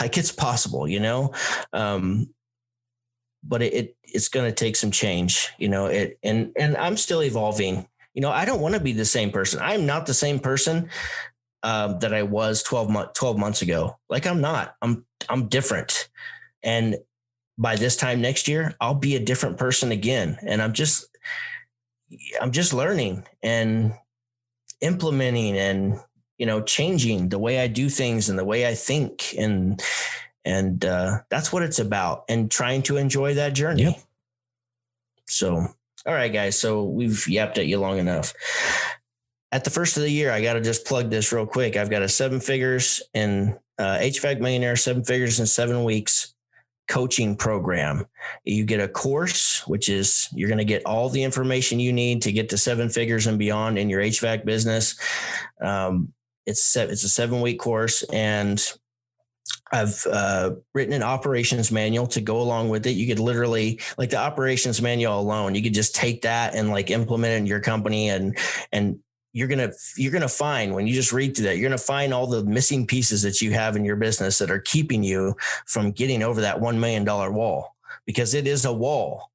Like it's possible, you know? But it's going to take some change, you know, and I'm still evolving. You know, I don't want to be the same person. I'm not the same person that I was 12 months ago. Like I'm not, I'm different. And by this time next year, I'll be a different person again. And I'm just learning and implementing and, you know, changing the way I do things and the way I think. And that's what it's about, and trying to enjoy that journey. Yep. So, all right, guys. So we've yapped at you long enough. At the first of the year, I got to just plug this real quick. I've got a 7 figures in HVAC Millionaire, 7 figures in 7 weeks coaching program. You get a course, which is you're going to get all the information you need to get to 7 figures and beyond in your HVAC business. It's a 7-week course, and I've written an operations manual to go along with it. You could literally, like the operations manual alone, you could just take that and like implement it in your company, and you're going to find, when you just read through that, you're going to find all the missing pieces that you have in your business that are keeping you from getting over that $1 million wall, because it is a wall,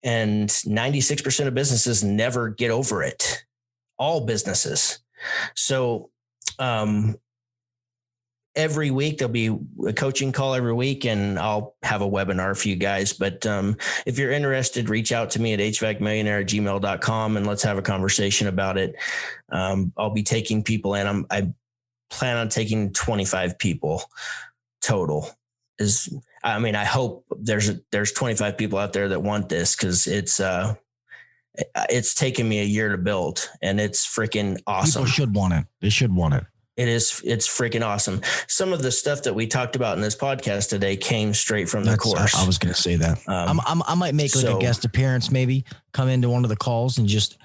and 96% of businesses never get over it. All businesses. So, every week there'll be a coaching call every week, and I'll have a webinar for you guys. But if you're interested, reach out to me at hvacmillionaire@gmail.com and let's have a conversation about it. I'll be taking people in. I plan on taking 25 people total. I hope there's 25 people out there that want this, because it's taken me a year to build, and it's freaking awesome. People should want it. They should want it. It's freaking awesome. Some of the stuff that we talked about in this podcast today came straight from the course. I was going to say that. I might make like a guest appearance, maybe come into one of the calls and just.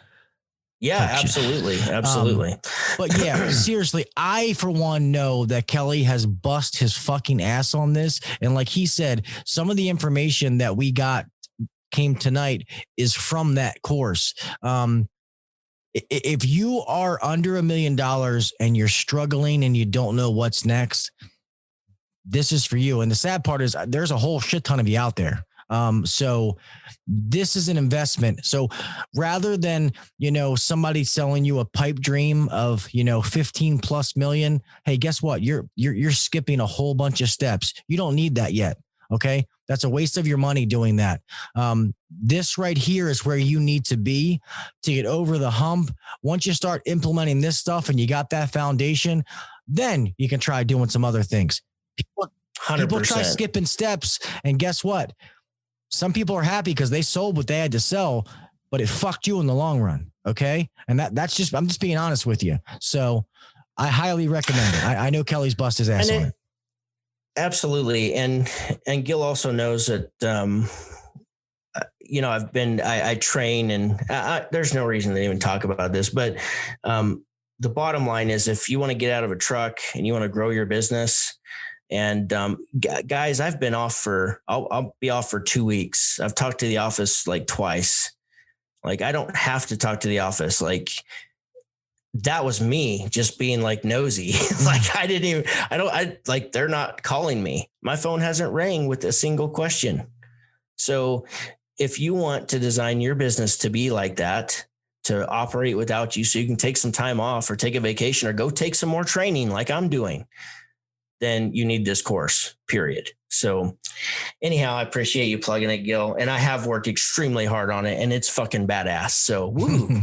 Yeah, absolutely. Absolutely. But yeah, seriously, I, for one, know that Kelly has bust his fucking ass on this. And like he said, some of the information that we came tonight is from that course. If you are under $1 million and you're struggling and you don't know what's next, this is for you. And the sad part is there's a whole shit ton of you out there. So this is an investment. So rather than, somebody selling you a pipe dream of, 15 plus million, hey, guess what? You're skipping a whole bunch of steps. You don't need that yet. Okay. That's a waste of your money doing that. This right here is where you need to be to get over the hump. Once you start implementing this stuff and you got that foundation, then you can try doing some other things. People try skipping steps, and guess what? Some people are happy because they sold what they had to sell, but it fucked you in the long run. Okay. And I'm just being honest with you. So I highly recommend it. I know Kelly's bust his ass on it. Absolutely. And Gil also knows that, I train, and there's no reason to even talk about this, but the bottom line is, if you want to get out of a truck and you want to grow your business, and guys, I've been off I'll be off for 2 weeks. I've talked to the office like twice. Like, I don't have to talk to the office. Like, that was me just being like nosy. Like, they're not calling me. My phone hasn't rang with a single question. So if you want to design your business to be like that, to operate without you, so you can take some time off or take a vacation or go take some more training like I'm doing, then you need this course, period. So anyhow, I appreciate you plugging it, Gil. And I have worked extremely hard on it, and it's fucking badass. So woo.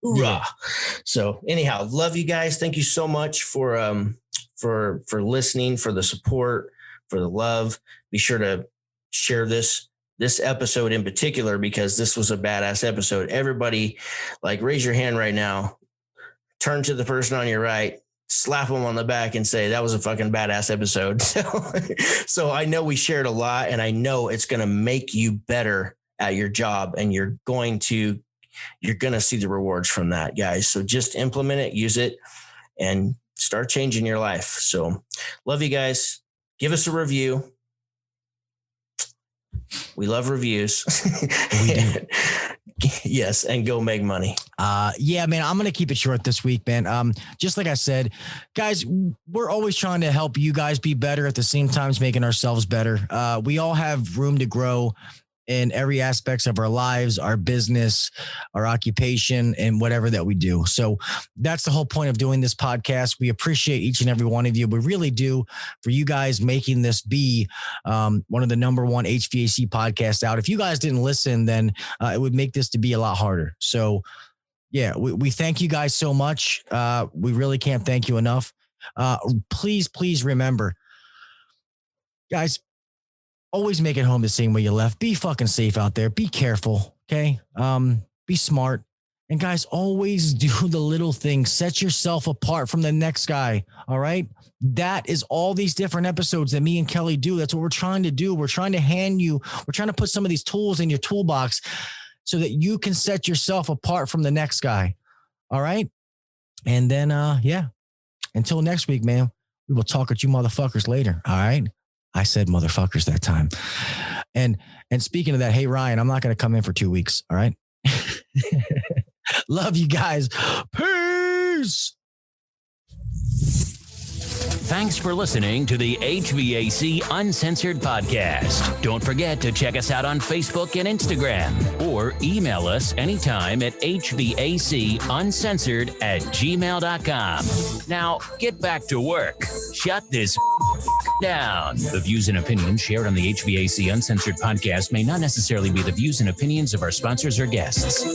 Hoorah. Yeah. So anyhow, love you guys. Thank you so much for listening, for the support, for the love. Be sure to share this episode in particular, because this was a badass episode. Everybody, like, raise your hand right now turn to the person on your right, slap them on the back and say, that was a fucking badass episode. So I know we shared a lot, and I know it's going to make you better at your job, and you're going to see the rewards from that, guys. So just implement it, use it, and start changing your life. So love you guys. Give us a review. We love reviews. We do. Yes, and go make money. Yeah, man, I'm going to keep it short this week, man. Just like I said, guys, we're always trying to help you guys be better at the same time as making ourselves better. We all have room to grow in every aspects of our lives, our business, our occupation, and whatever that we do. So that's the whole point of doing this podcast. We appreciate each and every one of you. We really do, for you guys making this be one of the number one HVAC podcasts out. If you guys didn't listen, then it would make this to be a lot harder. So yeah, we thank you guys so much. We really can't thank you enough. Please remember, guys, always make it home the same way you left. Be fucking safe out there. Be careful. Okay. Be smart. And guys, always do the little things. Set yourself apart from the next guy. All right. That is all these different episodes that me and Kelly do. That's what we're trying to do. We're trying to put some of these tools in your toolbox so that you can set yourself apart from the next guy. All right. And then, yeah, until next week, man, we will talk with you motherfuckers later. All right. I said motherfuckers that time. And speaking of that, hey, Ryan, I'm not going to come in for 2 weeks. All right. Love you guys. Peace. Thanks for listening to the HVAC Uncensored podcast. Don't forget to check us out on Facebook and Instagram, or email us anytime at hvacuncensored@gmail.com. Now, get back to work. Shut this down. The views and opinions shared on the HVAC Uncensored podcast may not necessarily be the views and opinions of our sponsors or guests.